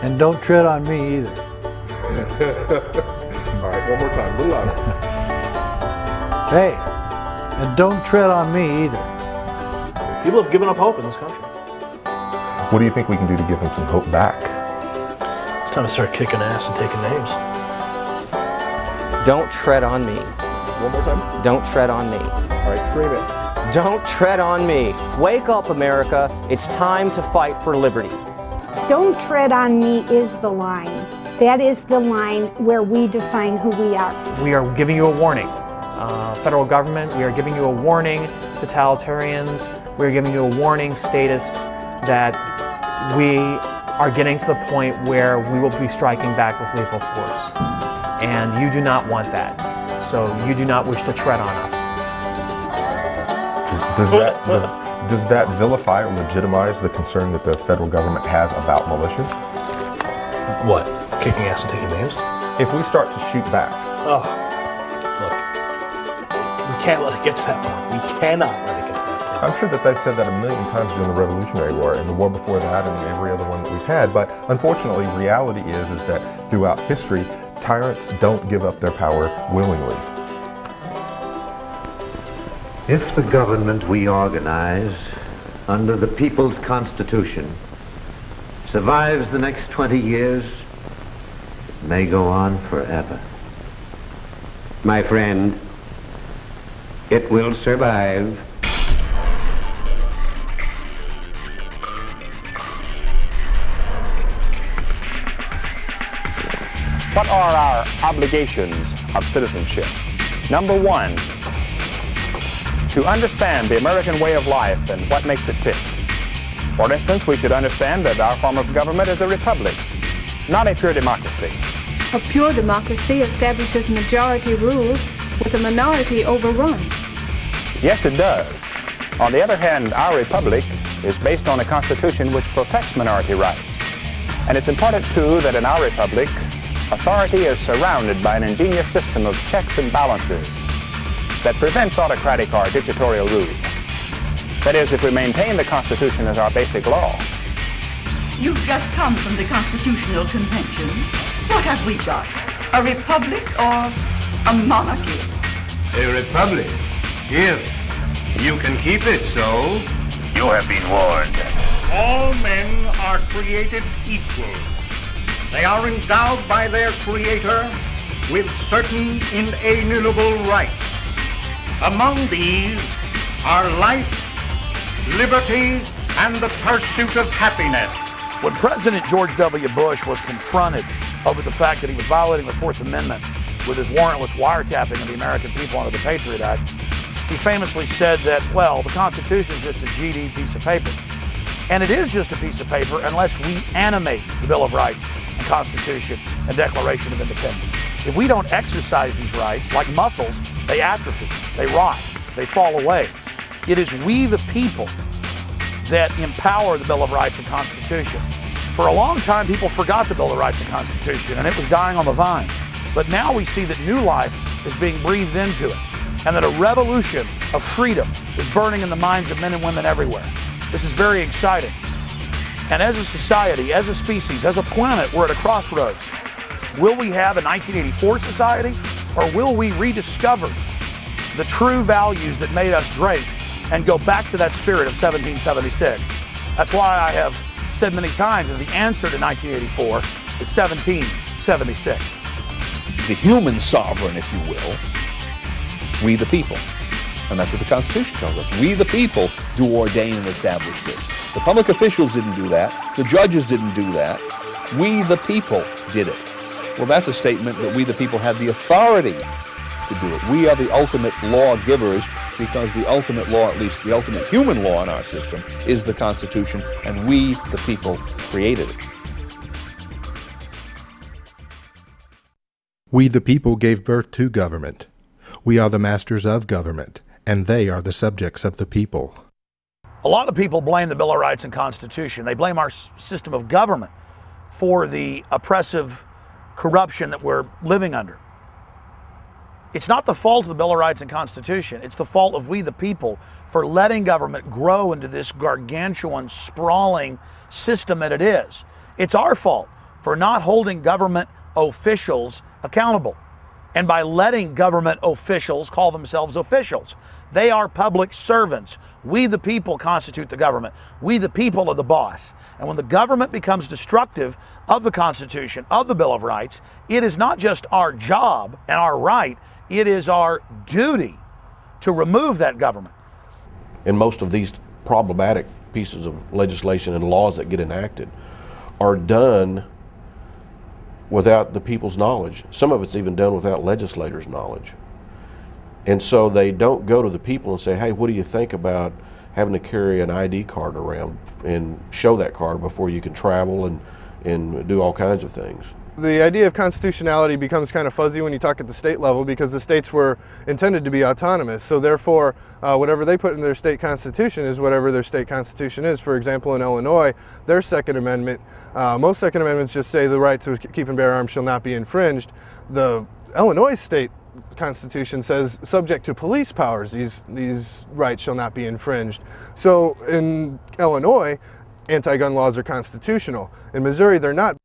And don't tread on me either. All right, one more time, a little louder. Hey, and don't tread on me either. People have given up hope in this country. What do you think we can do to give them some hope back? It's time to start kicking ass and taking names. Don't tread on me. One more time. Don't tread on me. All right, scream it. Don't tread on me. Wake up, America. It's time to fight for liberty. Don't tread on me is the line. That is the line where we define who we are. We are giving you a warning. Federal government, we are giving you a warning, totalitarians, we are giving you a warning, statists, that we are getting to the point where we will be striking back with lethal force. And you do not want that. So you do not wish to tread on us. Does that vilify or legitimize the concern that the federal government has about militias? What? Kicking ass and taking names? If we start to shoot back. Oh, look. We can't let it get to that point. We cannot let it get to that point. I'm sure that they've said that a million times during the Revolutionary War and the war before that and every other one that we've had. But unfortunately, reality is that throughout history, tyrants don't give up their power willingly. If the government we organize under the People's Constitution survives the next 20 years, it may go on forever. My friend, it will survive. What are our obligations of citizenship? Number one, to understand the American way of life and what makes it tick. For instance, we should understand that our form of government is a republic, not a pure democracy. A pure democracy establishes majority rule with a minority overrun. Yes, it does. On the other hand, our republic is based on a constitution which protects minority rights. And it's important, too, that in our republic, authority is surrounded by an ingenious system of checks and balances that prevents autocratic or dictatorial rule. That is, if we maintain the Constitution as our basic law. You've just come from the Constitutional Convention. What have we got? A republic or a monarchy? A republic, if you can keep it so. You have been warned. All men are created equal. They are endowed by their Creator with certain inalienable rights. Among these are life, liberty, and the pursuit of happiness. When President George W. Bush was confronted over the fact that he was violating the Fourth Amendment with his warrantless wiretapping of the American people under the Patriot Act, he famously said that, well, the Constitution is just a GD piece of paper. And it is just a piece of paper unless we animate the Bill of Rights and Constitution and Declaration of Independence. If we don't exercise these rights, like muscles, they atrophy, they rot, they fall away. It is we the people that empower the Bill of Rights and Constitution. For a long time, people forgot the Bill of Rights and Constitution, and it was dying on the vine. But now we see that new life is being breathed into it, and that a revolution of freedom is burning in the minds of men and women everywhere. This is very exciting. And as a society, as a species, as a planet, we're at a crossroads. Will we have a 1984 society, or will we rediscover the true values that made us great and go back to that spirit of 1776? That's why I have said many times that the answer to 1984 is 1776. The human sovereign, if you will, we the people. And that's what the Constitution tells us. We the people do ordain and establish this. The public officials didn't do that. The judges didn't do that. We the people did it. Well, that's a statement that we the people have the authority to do it. We are the ultimate lawgivers because the ultimate law, at least the ultimate human law in our system, is the Constitution, and we the people created it. We the people gave birth to government. We are the masters of government, and they are the subjects of the people. A lot of people blame the Bill of Rights and Constitution. They blame our system of government for the oppressive corruption that we're living under. It's not the fault of the Bill of Rights and Constitution. It's the fault of we the people for letting government grow into this gargantuan, sprawling system that it is. It's our fault for not holding government officials accountable and by letting government officials call themselves officials. They are public servants. We the people constitute the government. We the people are the boss. And when the government becomes destructive of the Constitution, of the Bill of Rights, it is not just our job and our right, it is our duty to remove that government. And most of these problematic pieces of legislation and laws that get enacted are done without the people's knowledge. Some of it's even done without legislators' knowledge. And so they don't go to the people and say, hey, what do you think about having to carry an ID card around and show that card before you can travel and do all kinds of things. The idea of constitutionality becomes kind of fuzzy when you talk at the state level because the states were intended to be autonomous. So therefore, whatever they put in their state constitution is whatever their state constitution is. For example, in Illinois, their Second Amendment, most Second Amendments just say the right to keep and bear arms shall not be infringed. The Illinois state Constitution says subject to police powers, these rights shall not be infringed. So in Illinois, anti-gun laws are constitutional. In Missouri, they're not.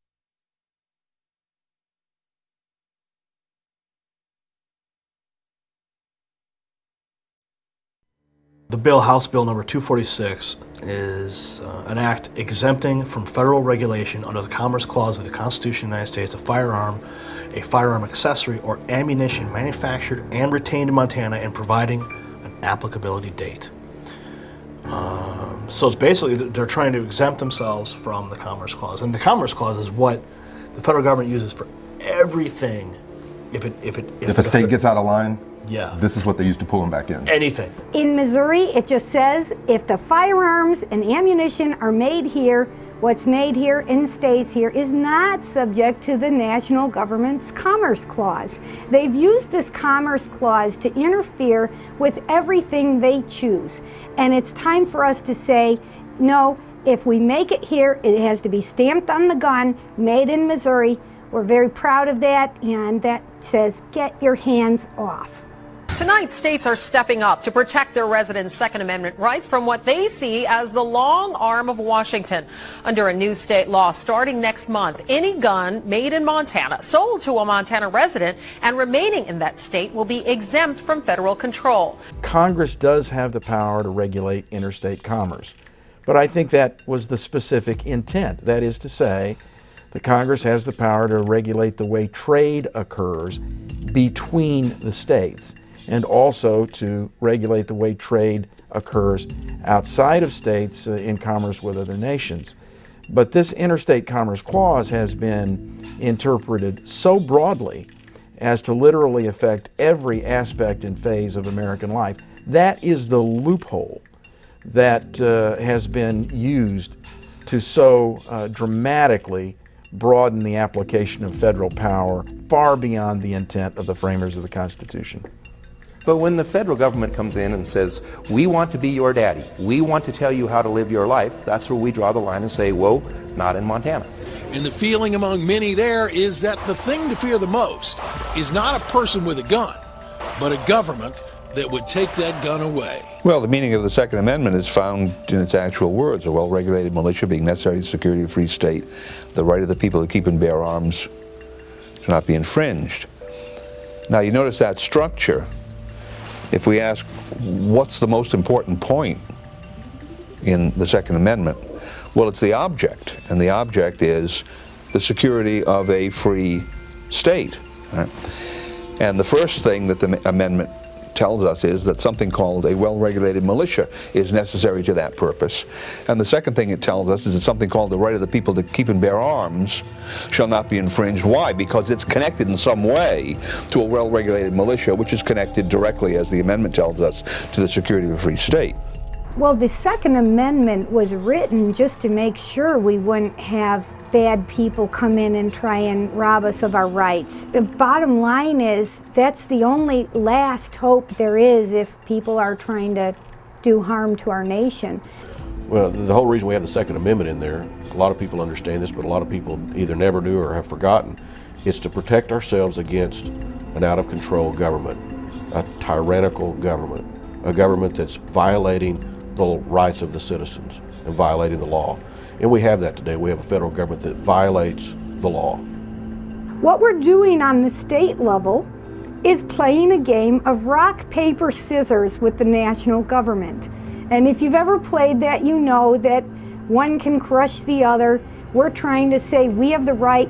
The bill, House Bill number 246, is an act exempting from federal regulation under the Commerce Clause of the Constitution of the United States a firearm accessory, or ammunition manufactured and retained in Montana and providing an applicability date. So it's basically they're trying to exempt themselves from the Commerce Clause. And the Commerce Clause is what the federal government uses for everything. If a state gets out of line, yeah, this is what they use to pull them back in. Anything. In Missouri, it just says if the firearms and ammunition are made here, what's made here and stays here is not subject to the national government's Commerce Clause. They've used this Commerce Clause to interfere with everything they choose. And it's time for us to say, no, if we make it here, it has to be stamped on the gun, made in Missouri. We're very proud of that, and that says, get your hands off. Tonight, states are stepping up to protect their residents' Second Amendment rights from what they see as the long arm of Washington. Under a new state law starting next month, any gun made in Montana, sold to a Montana resident, and remaining in that state will be exempt from federal control. Congress does have the power to regulate interstate commerce, but I think that was the specific intent. That is to say, the Congress has the power to regulate the way trade occurs between the states, and also to regulate the way trade occurs outside of states in commerce with other nations. But this Interstate Commerce Clause has been interpreted so broadly as to literally affect every aspect and phase of American life. That is the loophole that has been used to so dramatically broaden the application of federal power far beyond the intent of the framers of the Constitution. But when the federal government comes in and says, we want to be your daddy, we want to tell you how to live your life, that's where we draw the line and say, whoa, not in Montana. And the feeling among many there is that the thing to fear the most is not a person with a gun, but a government that would take that gun away. Well, the meaning of the Second Amendment is found in its actual words: a well-regulated militia being necessary to the security of a free state, the right of the people to keep and bear arms should not be infringed. Now, you notice that structure. If we ask what's the most important point in the Second Amendment, well, it's the object, and the object is the security of a free state. Right? And the first thing that the amendment tells us is that something called a well-regulated militia is necessary to that purpose. And the second thing it tells us is that something called the right of the people to keep and bear arms shall not be infringed. Why? Because it's connected in some way to a well-regulated militia, which is connected directly, as the amendment tells us, to the security of a free state. Well, the Second Amendment was written just to make sure we wouldn't have bad people come in and try and rob us of our rights. The bottom line is that's the only last hope there is if people are trying to do harm to our nation. Well, the whole reason we have the Second Amendment in there, a lot of people understand this, but a lot of people either never do or have forgotten, it's to protect ourselves against an out-of-control government, a tyrannical government, a government that's violating the rights of the citizens and violating the law. And we have that today. We have a federal government that violates the law. What we're doing on the state level is playing a game of rock, paper, scissors with the national government. And if you've ever played that, you know that one can crush the other. We're trying to say we have the right,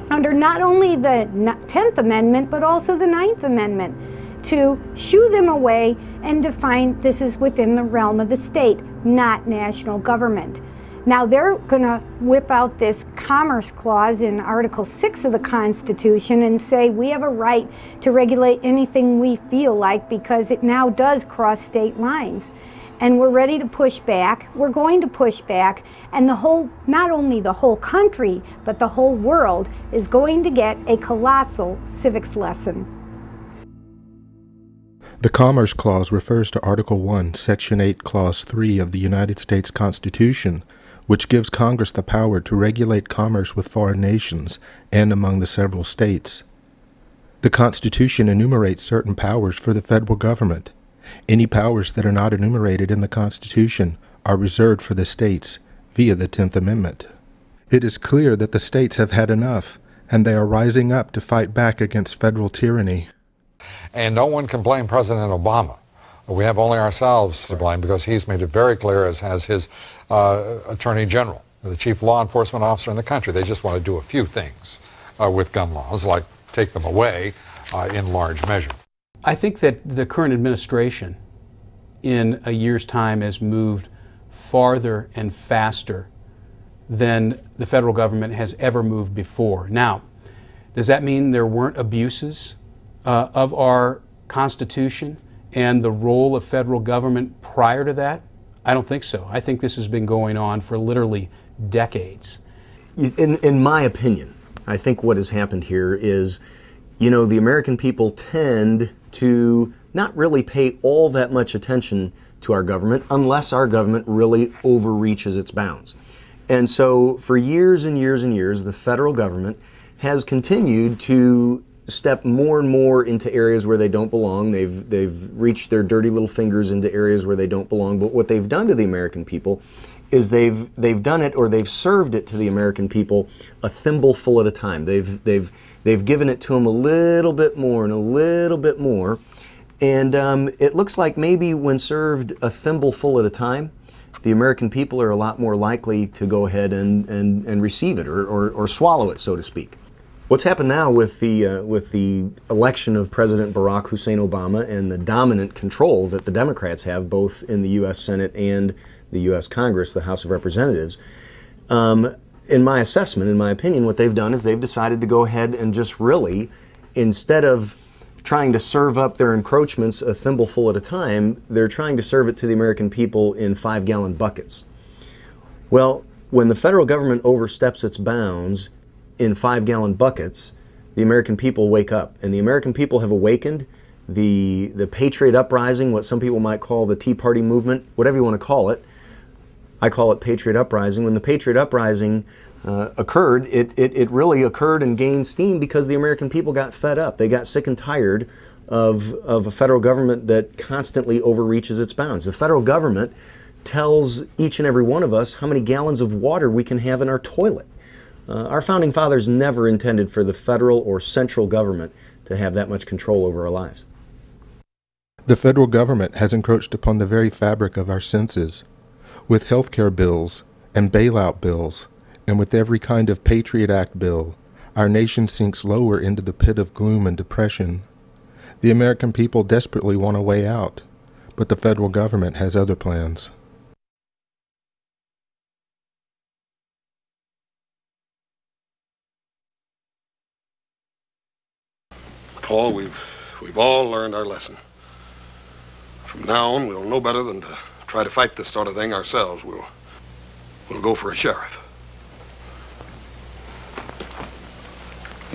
under not only the 10th Amendment, but also the 9th Amendment, to shoo them away and define this is within the realm of the state, not national government. Now they're going to whip out this Commerce Clause in Article 6 of the Constitution and say we have a right to regulate anything we feel like because it now does cross state lines. And we're ready to push back. We're going to push back, and the whole, not only the whole country, but the whole world is going to get a colossal civics lesson. The Commerce Clause refers to Article 1, Section 8, Clause 3 of the United States Constitution, which gives Congress the power to regulate commerce with foreign nations and among the several states. The Constitution enumerates certain powers for the federal government. Any powers that are not enumerated in the Constitution are reserved for the states via the 10th Amendment. It is clear that the states have had enough, and they are rising up to fight back against federal tyranny. And no one can blame President Obama. We have only ourselves to blame because he's made it very clear, as has his Attorney General, the chief law enforcement officer in the country. They just want to do a few things with gun laws, like take them away in large measure. I think that the current administration in a year's time has moved farther and faster than the federal government has ever moved before. Now, does that mean there weren't abuses of our Constitution and the role of federal government prior to that? I don't think so. I think this has been going on for literally decades. In my opinion, I think what has happened here is, you know, the American people tend to not really pay all that much attention to our government unless our government really overreaches its bounds. And so for years and years and years, the federal government has continued to step more and more into areas where they don't belong. They've reached their dirty little fingers into areas where they don't belong. But what they've done to the American people is they've done it, or they've served it to the American people a thimbleful at a time. They've given it to them a little bit more and a little bit more. And it looks like maybe when served a thimbleful at a time, the American people are a lot more likely to go ahead and receive it or swallow it, so to speak. What's happened now with the election of President Barack Hussein Obama and the dominant control that the Democrats have both in the U.S. Senate and the U.S. Congress, the House of Representatives, in my assessment, in my opinion, what they've done is they've decided to go ahead and just really, instead of trying to serve up their encroachments a thimbleful at a time, they're trying to serve it to the American people in 5-gallon buckets. Well, when the federal government oversteps its bounds in 5-gallon buckets, the American people wake up. And the American people have awakened. The Patriot Uprising, what some people might call the Tea Party movement, whatever you want to call it, I call it Patriot Uprising. When the Patriot Uprising occurred, it really occurred and gained steam because the American people got fed up. They got sick and tired of a federal government that constantly overreaches its bounds. The federal government tells each and every one of us how many gallons of water we can have in our toilet. Our founding fathers never intended for the federal or central government to have that much control over our lives. The federal government has encroached upon the very fabric of our senses. With health care bills and bailout bills, and with every kind of Patriot Act bill, our nation sinks lower into the pit of gloom and depression. The American people desperately want a way out, but the federal government has other plans. Paul, we've all learned our lesson. From now on, we'll know better than to try to fight this sort of thing ourselves. We'll go for a sheriff.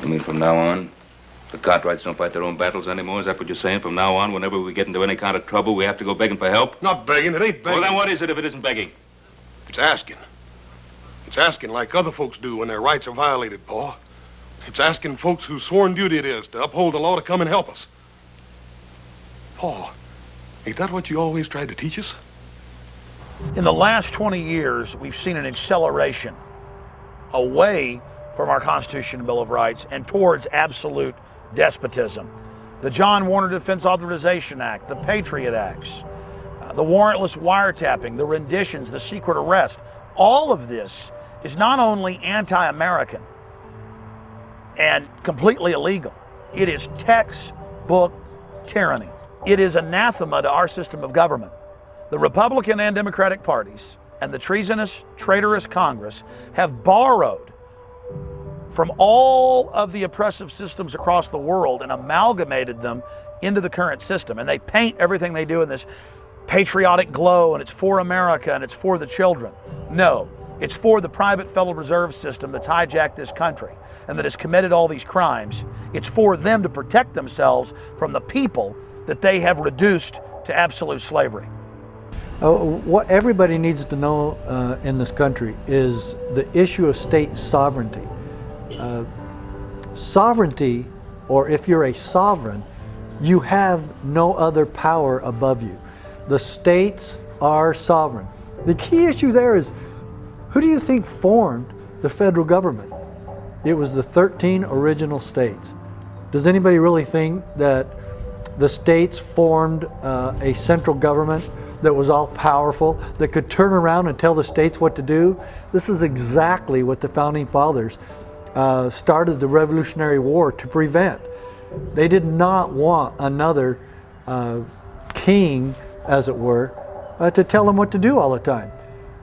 You mean from now on, the Cartwrights don't fight their own battles anymore? Is that what you're saying? From now on, whenever we get into any kind of trouble, we have to go begging for help? Not begging, it ain't begging. Well, then what is it if it isn't begging? It's asking. It's asking like other folks do when their rights are violated, Paul. It's asking folks whose sworn duty it is to uphold the law to come and help us. Paul, ain't that what you always tried to teach us? In the last 20 years, we've seen an acceleration away from our Constitution and Bill of Rights and towards absolute despotism. The John Warner Defense Authorization Act, the Patriot Acts, the warrantless wiretapping, the renditions, the secret arrest, all of this is not only anti-American and completely illegal, it is textbook tyranny. It is anathema to our system of government. The Republican and Democratic parties and the treasonous, traitorous Congress have borrowed from all of the oppressive systems across the world and amalgamated them into the current system. And they paint everything they do in this patriotic glow, and it's for America and it's for the children. No, it's for the private Federal Reserve System that's hijacked this country and that has committed all these crimes. It's for them to protect themselves from the people that they have reduced to absolute slavery. What everybody needs to know in this country is the issue of state sovereignty. Sovereignty, or if you're a sovereign, you have no other power above you. The states are sovereign. The key issue there is, who do you think formed the federal government? It was the 13 original states. Does anybody really think that the states formed a central government that was all powerful, that could turn around and tell the states what to do? This is exactly what the Founding Fathers started the Revolutionary War to prevent. They did not want another king, as it were, to tell them what to do all the time.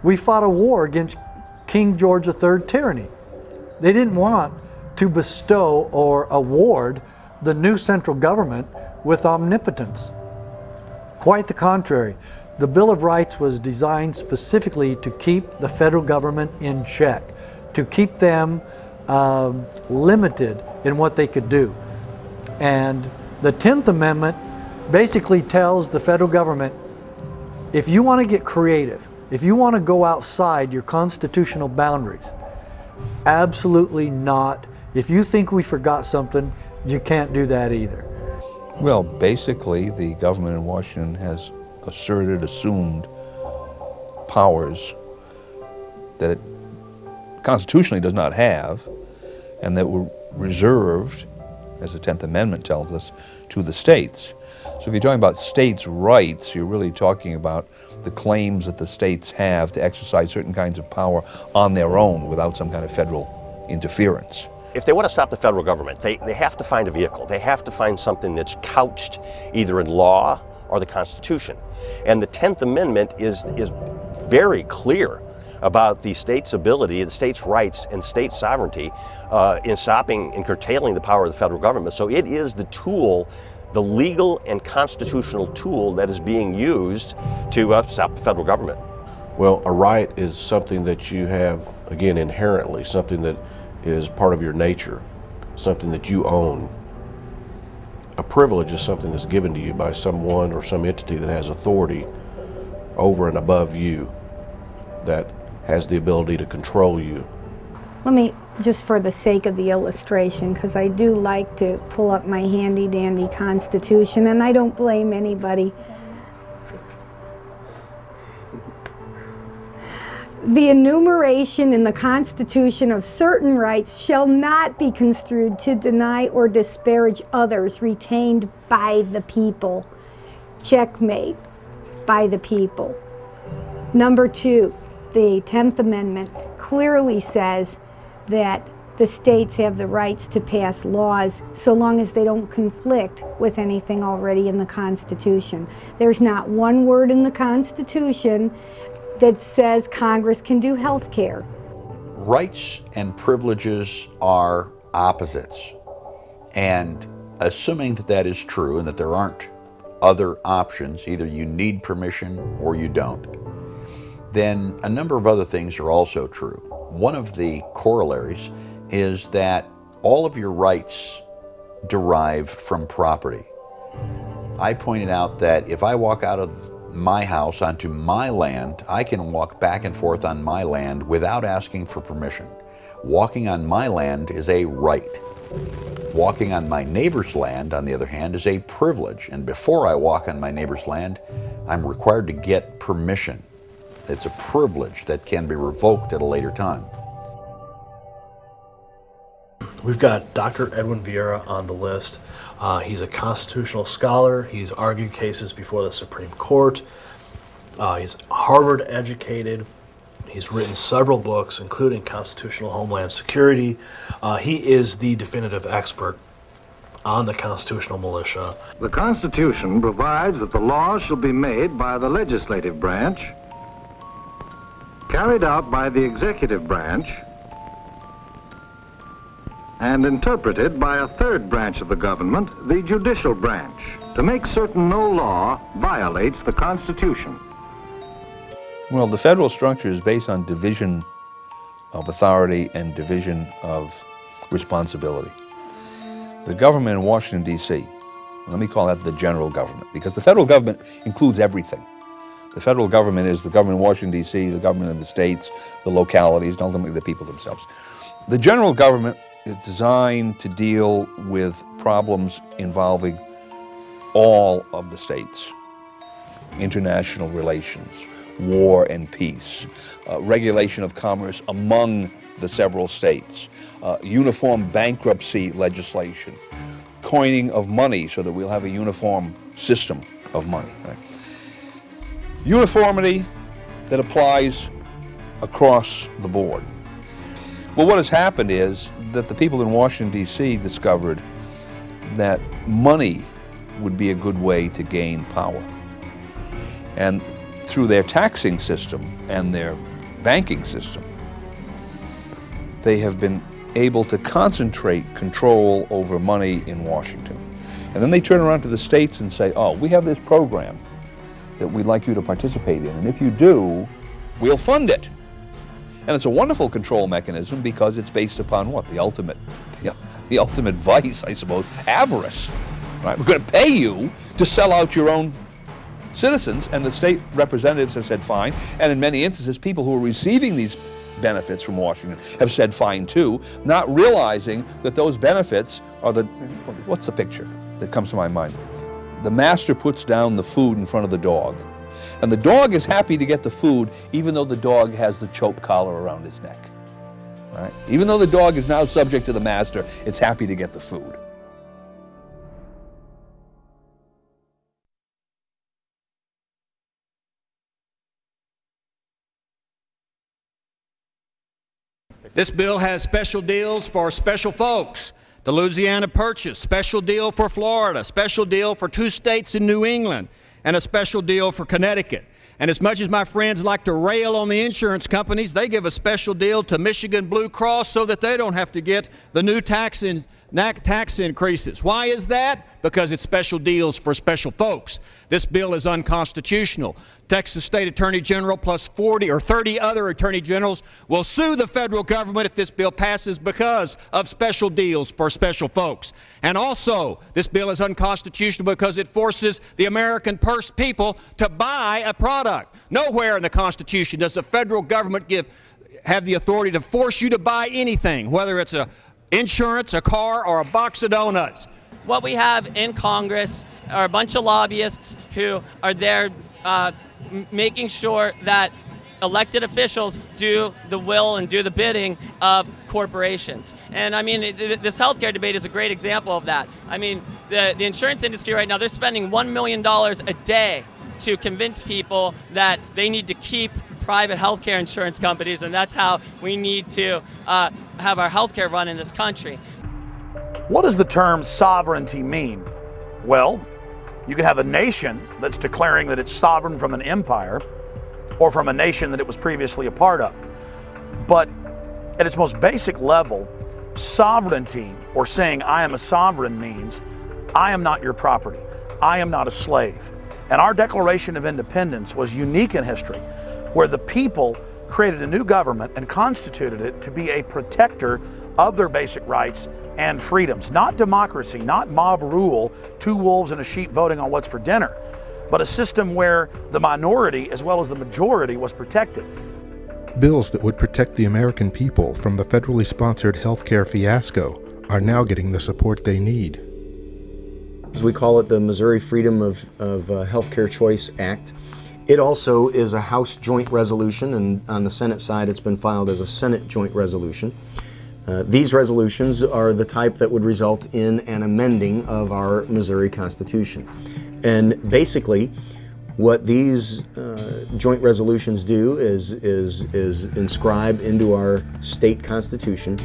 We fought a war against King George III tyranny. They didn't want to bestow or award the new central government with omnipotence. Quite the contrary. The Bill of Rights was designed specifically to keep the federal government in check, to keep them limited in what they could do. And the 10th Amendment basically tells the federal government, if you want to get creative, if you want to go outside your constitutional boundaries, absolutely not. If you think we forgot something, you can't do that either. Well, basically, the government in Washington has assumed powers that it constitutionally does not have, and that were reserved, as the 10th Amendment tells us, to the states. So if you're talking about states' rights, you're really talking about the claims that the states have to exercise certain kinds of power on their own without some kind of federal interference. If they want to stop the federal government, they have to find a vehicle. They have to find something that's couched either in law or the Constitution. And the 10th Amendment is very clear about the state's ability, the state's rights and state sovereignty in stopping and curtailing the power of the federal government. So it is the tool, the legal and constitutional tool that is being used to stop the federal government. Well, a right is something that you have, again, inherently, something that is part of your nature, something that you own. A privilege is something that's given to you by someone or some entity that has authority over and above you, that has the ability to control you. Let me, just for the sake of the illustration, because I do like to pull up my handy-dandy Constitution, and I don't blame anybody. The enumeration in the Constitution of certain rights shall not be construed to deny or disparage others retained by the people. Checkmate, by the people. Number 2, the 10th Amendment clearly says that the states have the rights to pass laws so long as they don't conflict with anything already in the Constitution. There's not one word in the Constitution that says Congress can do health care. Rights and privileges are opposites. And assuming that that is true and that there aren't other options, either you need permission or you don't, then a number of other things are also true. One of the corollaries is that all of your rights derive from property. I pointed out that if I walk out of my house onto my land, I can walk back and forth on my land without asking for permission. Walking on my land is a right. Walking on my neighbor's land, on the other hand, is a privilege. And before I walk on my neighbor's land, I'm required to get permission. It's a privilege that can be revoked at a later time. We've got Dr. Edwin Vieira on the list. He's a constitutional scholar. He's argued cases before the Supreme Court. He's Harvard educated. He's written several books, including Constitutional Homeland Security. He is the definitive expert on the constitutional militia. The Constitution provides that the laws shall be made by the legislative branch, carried out by the executive branch, and interpreted by a third branch of the government, the judicial branch, to make certain no law violates the Constitution. Well, the federal structure is based on division of authority and division of responsibility. The government in Washington, D.C., let me call that the general government, because the federal government includes everything. The federal government is the government in Washington, D.C., the government of the states, the localities, and ultimately the people themselves. The general government is designed to deal with problems involving all of the states. International relations, war and peace, regulation of commerce among the several states, uniform bankruptcy legislation, coining of money so that we'll have a uniform system of money. Right? Uniformity that applies across the board. Well, what has happened is that the people in Washington, D.C. discovered that money would be a good way to gain power. And through their taxing system and their banking system, they have been able to concentrate control over money in Washington. And then they turn around to the states and say, oh, we have this program that we'd like you to participate in, and if you do, we'll fund it. And it's a wonderful control mechanism because it's based upon what? The ultimate vice, I suppose, avarice. Right? We're going to pay you to sell out your own citizens, and the state representatives have said fine, and in many instances, people who are receiving these benefits from Washington have said fine too, not realizing that those benefits are what's the picture that comes to my mind? The master puts down the food in front of the dog, and the dog is happy to get the food even though the dog has the choke collar around his neck. Right? Even though the dog is now subject to the master, it's happy to get the food. This bill has special deals for special folks. The Louisiana Purchase, special deal for Florida, special deal for 2 states in New England, and a special deal for Connecticut. And as much as my friends like to rail on the insurance companies, they give a special deal to Michigan Blue Cross so that they don't have to get the new tax increases. Why is that? Because it's special deals for special folks. This bill is unconstitutional. Texas State Attorney General plus 40 or 30 other Attorney Generals will sue the federal government if this bill passes because of special deals for special folks. And also, this bill is unconstitutional because it forces the American people to buy a product. Nowhere in the Constitution does the federal government have the authority to force you to buy anything, whether it's insurance, a car, or a box of donuts. What we have in Congress are a bunch of lobbyists who are there making sure that elected officials do the will and do the bidding of corporations. And I mean, this healthcare debate is a great example of that. I mean, the insurance industry right now, they're spending $1 million a day to convince people that they need to keep private healthcare insurance companies, and that's how we need to have our healthcare run in this country. What does the term sovereignty mean? Well, you can have a nation that's declaring that it's sovereign from an empire or from a nation that it was previously a part of. But at its most basic level, sovereignty, or saying I am a sovereign, means I am not your property. I am not a slave. And our Declaration of Independence was unique in history, where the people created a new government and constituted it to be a protector of their basic rights and freedoms. Not democracy, not mob rule, 2 wolves and a sheep voting on what's for dinner, but a system where the minority as well as the majority was protected. Bills that would protect the American people from the federally sponsored healthcare fiasco are now getting the support they need. As we call it, the Missouri Freedom of Healthcare Choice Act. It also is a House joint resolution, and on the Senate side it's been filed as a Senate joint resolution. These resolutions are the type that would result in an amending of our Missouri Constitution. And basically, what these joint resolutions do is inscribe into our state constitution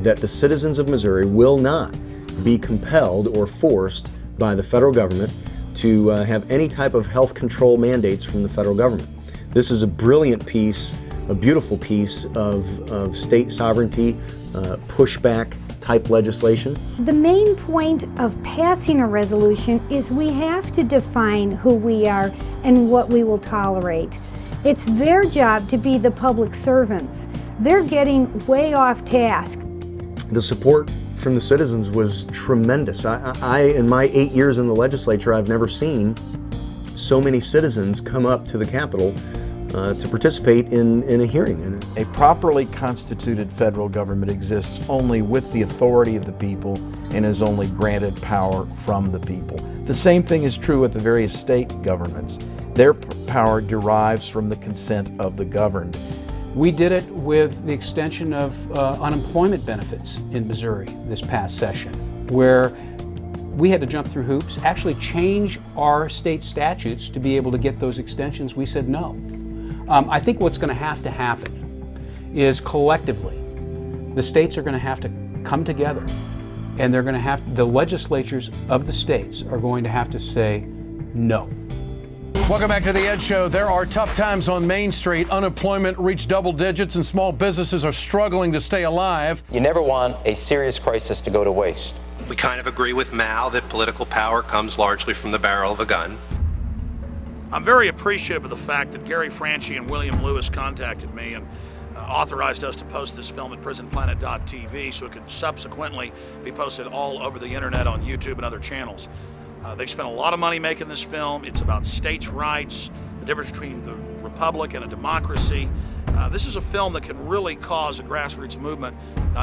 that the citizens of Missouri will not be compelled or forced by the federal government to have any type of health control mandates from the federal government. This is a brilliant piece, a beautiful piece of state sovereignty, pushback type legislation. The main point of passing a resolution is we have to define who we are and what we will tolerate. It's their job to be the public servants. They're getting way off task. The support from the citizens was tremendous. In my 8 years in the legislature, I've never seen so many citizens come up to the Capitol to participate in a hearing. A properly constituted federal government exists only with the authority of the people and is only granted power from the people. The same thing is true with the various state governments. Their power derives from the consent of the governed. We did it with the extension of unemployment benefits in Missouri this past session, where we had to jump through hoops, actually change our state statutes to be able to get those extensions. We said no. I think what's going to happen is collectively, the states are going to have to come together, and they're going to have, the legislatures of the states are going to have to say no. Welcome back to The Ed Show. There are tough times on Main Street. Unemployment reached double digits and small businesses are struggling to stay alive. You never want a serious crisis to go to waste. We kind of agree with Mal that political power comes largely from the barrel of a gun. I'm very appreciative of the fact that Gary Franchi and William Lewis contacted me and authorized us to post this film at prisonplanet.tv so it could subsequently be posted all over the internet on YouTube and other channels. They spent a lot of money making this film. It's about states' rights, the difference between the republic and a democracy. This is a film that can really cause a grassroots movement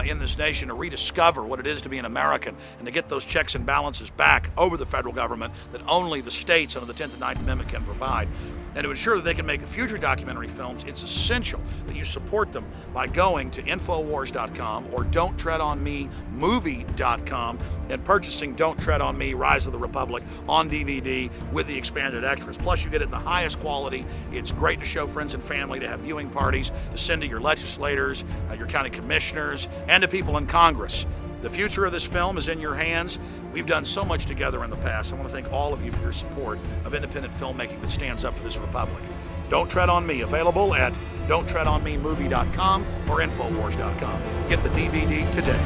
in this nation to rediscover what it is to be an American and to get those checks and balances back over the federal government that only the states under the 10th and 9th Amendment can provide. And to ensure that they can make future documentary films, it's essential that you support them by going to Infowars.com or Don'tTreadOnMeMovie.com and purchasing Don't Tread on Me, Rise of the Republic on DVD with the expanded extras. Plus, you get it in the highest quality. It's great to show friends and family, to have viewing parties, to send to your legislators, your county commissioners, and to people in Congress. The future of this film is in your hands. We've done so much together in the past. I want to thank all of you for your support of independent filmmaking that stands up for this republic. Don't Tread on Me, available at Don'tTreadOnMeMovie.com or Infowars.com. Get the DVD today.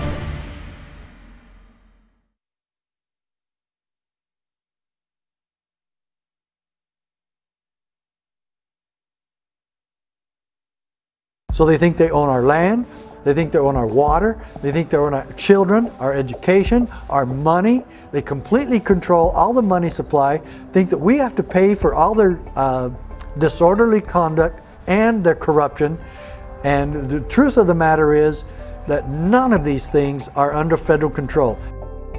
So they think they own our land, they think they own our water, they think they own our children, our education, our money. They completely control all the money supply, think that we have to pay for all their disorderly conduct and their corruption. And the truth of the matter is that none of these things are under federal control.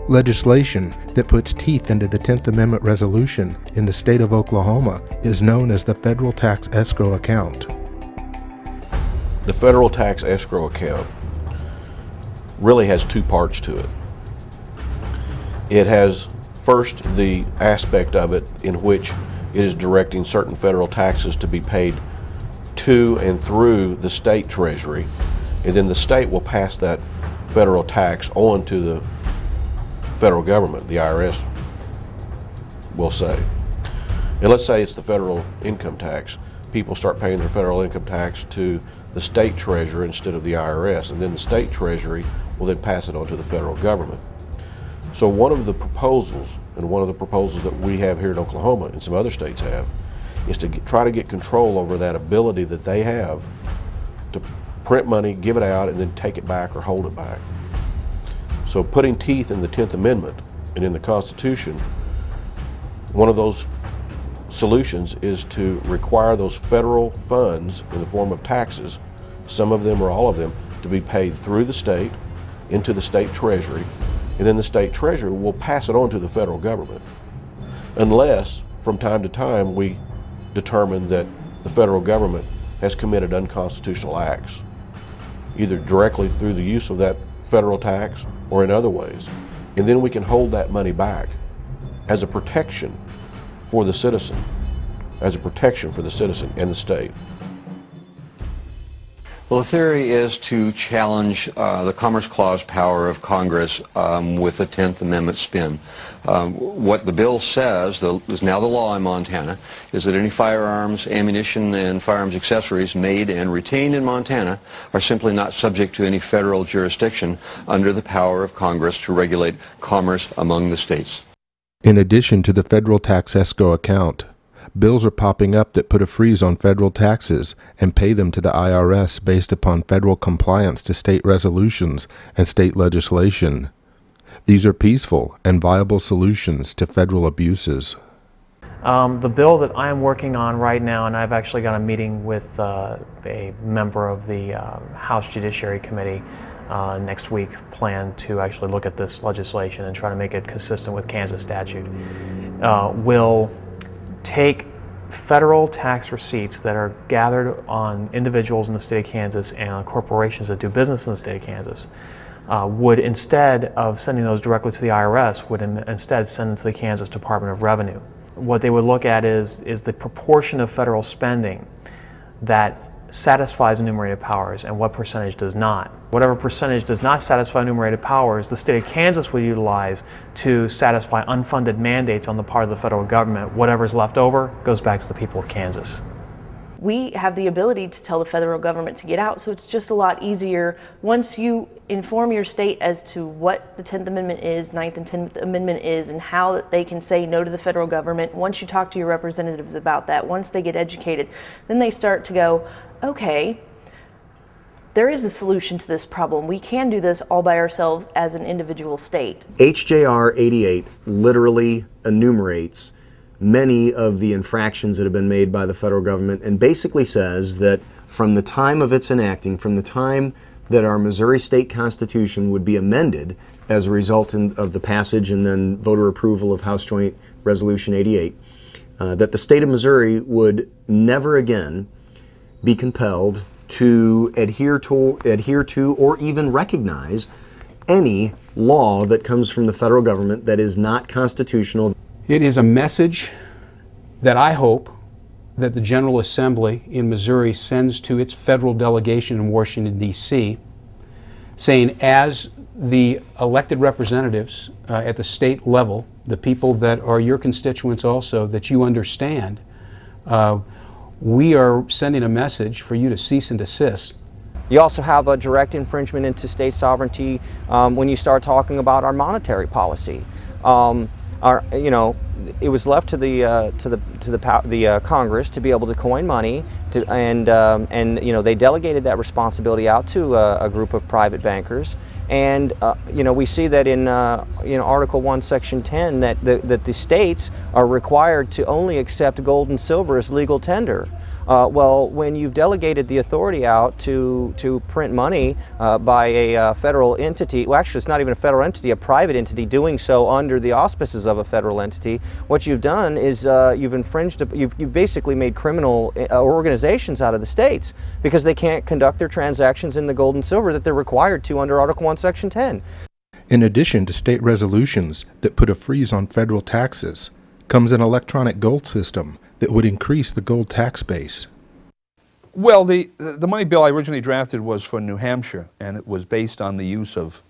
Legislation that puts teeth into the 10th Amendment resolution in the state of Oklahoma is known as the Federal Tax Escrow Account. The federal tax escrow account really has two parts to it. It has first the aspect of it in which it is directing certain federal taxes to be paid to and through the state treasury, and then the state will pass that federal tax on to the federal government, the IRS will say. And let's say it's the federal income tax. People start paying their federal income tax to the state treasurer instead of the IRS, and then the state treasury will then pass it on to the federal government. So one of the proposals, and one of the proposals that we have here in Oklahoma and some other states have, is to try to get control over that ability that they have to print money, give it out, and then take it back or hold it back. So putting teeth in the 10th Amendment and in the Constitution, one of those solutions is to require those federal funds in the form of taxes, some of them or all of them, to be paid through the state into the state treasury, and then the state treasury will pass it on to the federal government, unless from time to time we determine that the federal government has committed unconstitutional acts, either directly through the use of that federal tax or in other ways, and then we can hold that money back as a protection for the citizen, and the state. Well, the theory is to challenge the Commerce Clause power of Congress with the 10th Amendment spin. What the bill says, is now the law in Montana, is that any firearms, ammunition, and firearms accessories made and retained in Montana are simply not subject to any federal jurisdiction under the power of Congress to regulate commerce among the states. In addition to the federal tax escrow account, bills are popping up that put a freeze on federal taxes and pay them to the IRS based upon federal compliance to state resolutions and state legislation. These are peaceful and viable solutions to federal abuses. The bill that I'm working on right now, and I've actually got a meeting with a member of the House Judiciary Committee next week, planned to actually look at this legislation and try to make it consistent with Kansas statute, will take federal tax receipts that are gathered on individuals in the state of Kansas and on corporations that do business in the state of Kansas, would, instead of sending those directly to the IRS, would instead send them to the Kansas Department of Revenue. What they would look at is the proportion of federal spending that satisfies enumerated powers and what percentage does not. Whatever percentage does not satisfy enumerated powers, the state of Kansas will utilize to satisfy unfunded mandates on the part of the federal government. Whatever's left over goes back to the people of Kansas. We have the ability to tell the federal government to get out, so it's just a lot easier once you inform your state as to what the 10th Amendment is, 9th and 10th Amendment is, and how they can say no to the federal government. Once you talk to your representatives about that, once they get educated, then they start to go, okay, there is a solution to this problem. We can do this all by ourselves as an individual state. HJR 88 literally enumerates many of the infractions that have been made by the federal government and basically says that from the time of its enacting, from the time that our Missouri state constitution would be amended as a result of the passage and then voter approval of House Joint Resolution 88, that the state of Missouri would never again be compelled to adhere to or even recognize any law that comes from the federal government that is not constitutional. It is a message that I hope that the General Assembly in Missouri sends to its federal delegation in Washington, D.C., saying as the elected representatives at the state level, the people that are your constituents also, that you understand, we are sending a message for you to cease and desist. You also have a direct infringement into state sovereignty when you start talking about our monetary policy. It was left to the Congress to be able to coin money, and they delegated that responsibility out to a group of private bankers. And we see that in Article 1, Section 10, that the states are required to only accept gold and silver as legal tender. Well, when you've delegated the authority out to print money by a federal entity, well, actually it's not even a federal entity, a private entity doing so under the auspices of a federal entity, what you've done is you've basically made criminal organizations out of the states because they can't conduct their transactions in the gold and silver that they're required to under Article 1, Section 10. In addition to state resolutions that put a freeze on federal taxes, comes an electronic gold system that would increase the gold tax base. Well, the money bill I originally drafted was for New Hampshire, and it was based on the use of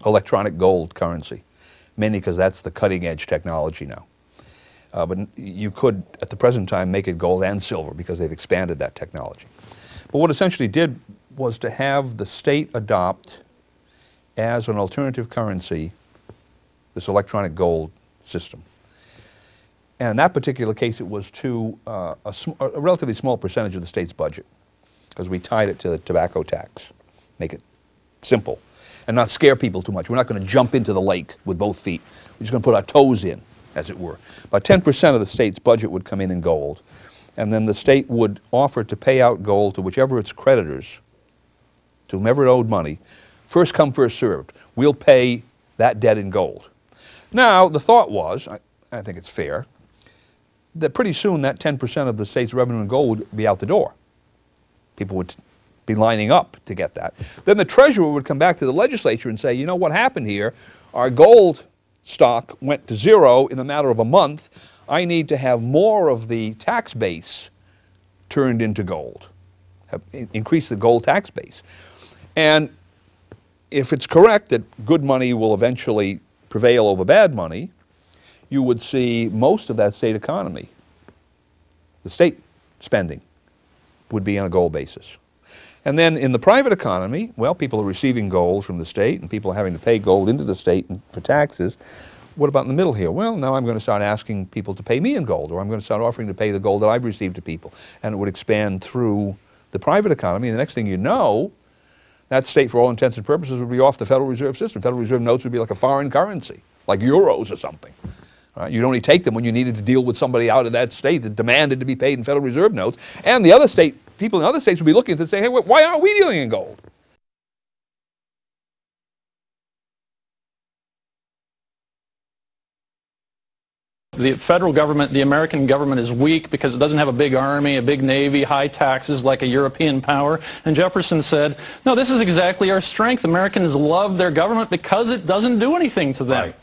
electronic gold currency, mainly because that's the cutting edge technology now. But you could, at the present time, make it gold and silver because they've expanded that technology. But what essentially did was to have the state adopt as an alternative currency this electronic gold system. And in that particular case, it was to a relatively small percentage of the state's budget, because we tied it to the tobacco tax, make it simple, and not scare people too much. We're not going to jump into the lake with both feet. We're just going to put our toes in, as it were. About 10% of the state's budget would come in gold, and then the state would offer to pay out gold to whichever its creditors, to whomever it owed money, first come, first served. We'll pay that debt in gold. Now, the thought was, I think it's fair, that pretty soon that 10% of the state's revenue in gold would be out the door. People would be lining up to get that. Then the treasurer would come back to the legislature and say, you know what happened here? Our gold stock went to zero in a matter of a month. I need to have more of the tax base turned into gold, increase the gold tax base. And if it's correct that good money will eventually prevail over bad money, you would see most of that state economy, the state spending, would be on a gold basis. And then in the private economy, well, people are receiving gold from the state and people are having to pay gold into the state for taxes. What about in the middle here? Well, now I'm going to start asking people to pay me in gold, or I'm going to start offering to pay the gold that I've received to people. And it would expand through the private economy. And the next thing you know, that state, for all intents and purposes, would be off the Federal Reserve System. Federal Reserve notes would be like a foreign currency, like euros or something. Right? You'd only take them when you needed to deal with somebody out of that state that demanded to be paid in Federal Reserve notes. And the other state, people in other states would be looking at it and say, hey, why aren't we dealing in gold? The federal government, the American government, is weak because it doesn't have a big army, a big navy, high taxes like a European power. And Jefferson said, no, this is exactly our strength. Americans love their government because it doesn't do anything to them. Right.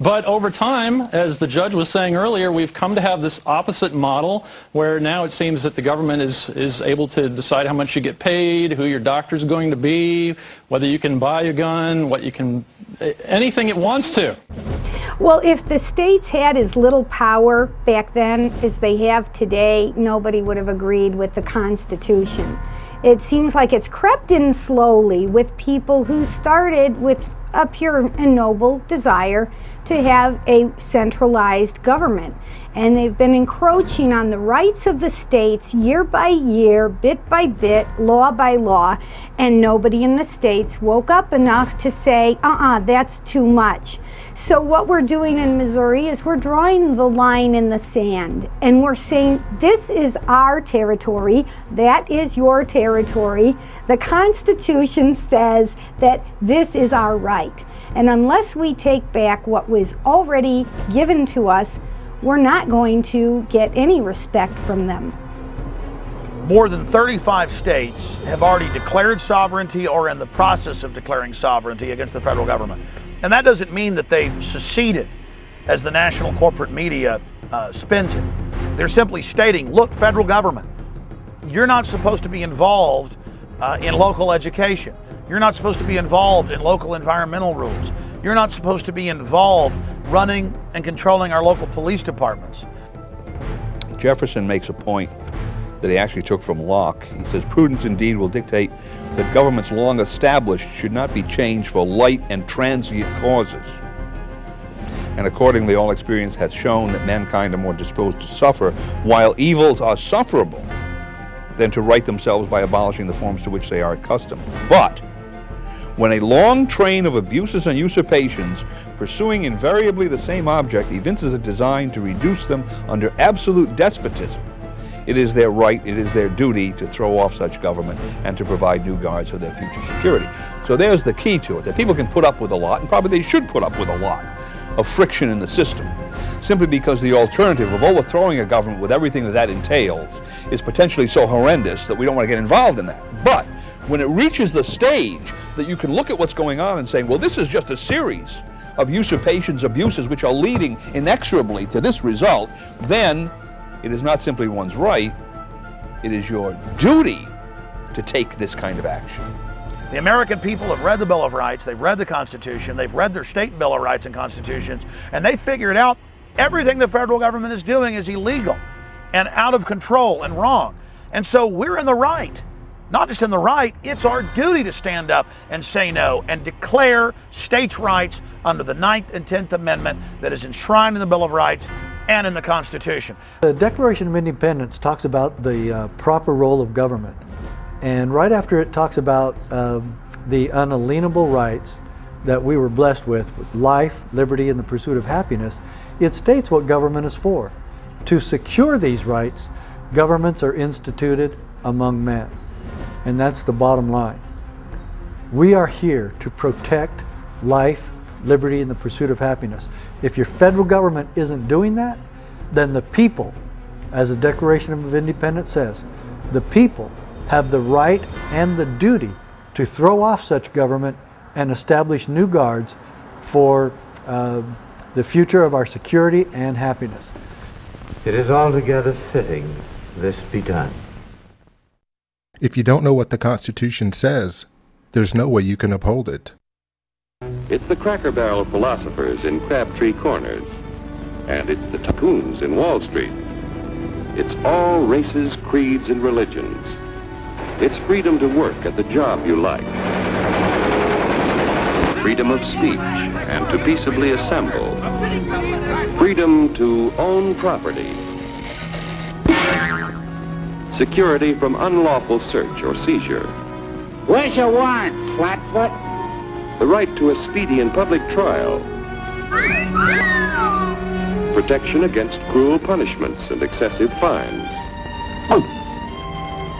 But over time, as the judge was saying earlier, we've come to have this opposite model where now it seems that the government is able to decide how much you get paid, who your doctor's going to be, whether you can buy a gun, what you can, anything it wants to. Well, if the states had as little power back then as they have today, nobody would have agreed with the Constitution. It seems like it's crept in slowly with people who started with a pure and noble desire to have a centralized government. And they've been encroaching on the rights of the states year by year, bit by bit, law by law, and nobody in the states woke up enough to say, that's too much. So what we're doing in Missouri is we're drawing the line in the sand, and we're saying, this is our territory, that is your territory. The Constitution says that this is our right. And unless we take back what was already given to us, we're not going to get any respect from them. More than 35 states have already declared sovereignty or in the process of declaring sovereignty against the federal government. And that doesn't mean that they've seceded, as the national corporate media spins it. They're simply stating, look, federal government, you're not supposed to be involved in local education. You're not supposed to be involved in local environmental rules. You're not supposed to be involved running and controlling our local police departments. Jefferson makes a point that he actually took from Locke. He says, prudence indeed will dictate that governments long established should not be changed for light and transient causes. And accordingly, all experience has shown that mankind are more disposed to suffer, while evils are sufferable, than to right themselves by abolishing the forms to which they are accustomed. But when a long train of abuses and usurpations, pursuing invariably the same object, evinces a design to reduce them under absolute despotism, it is their right, it is their duty to throw off such government and to provide new guards for their future security. So there's the key to it, that people can put up with a lot, and probably they should put up with a lot of friction in the system, simply because the alternative of overthrowing a government with everything that that entails is potentially so horrendous that we don't want to get involved in that. But when it reaches the stage that you can look at what's going on and say, well, this is just a series of usurpations, abuses, which are leading inexorably to this result, then it is not simply one's right, it is your duty to take this kind of action. The American people have read the Bill of Rights, they've read the Constitution, they've read their state Bill of Rights and Constitutions, and they figured out everything the federal government is doing is illegal and out of control and wrong. And so we're in the right. Not just in the right, it's our duty to stand up and say no and declare states' rights under the 9th and 10th Amendment that is enshrined in the Bill of Rights and in the Constitution. The Declaration of Independence talks about the proper role of government. And right after it talks about the unalienable rights that we were blessed with life, liberty, and the pursuit of happiness, it states what government is for. To secure these rights, governments are instituted among men. And that's the bottom line. We are here to protect life, liberty, and the pursuit of happiness. If your federal government isn't doing that, then the people, as the Declaration of Independence says, the people have the right and the duty to throw off such government and establish new guards for the future of our security and happiness. It is altogether fitting this be done. If you don't know what the Constitution says, there's no way you can uphold it. It's the Cracker Barrel philosophers in Crabtree Corners, and it's the tycoons in Wall Street. It's all races, creeds, and religions. It's freedom to work at the job you like. Freedom of speech and to peaceably assemble. Freedom to own property. Security from unlawful search or seizure. Where's your warrant, Flatfoot? The right to a speedy and public trial. Protection against cruel punishments and excessive fines.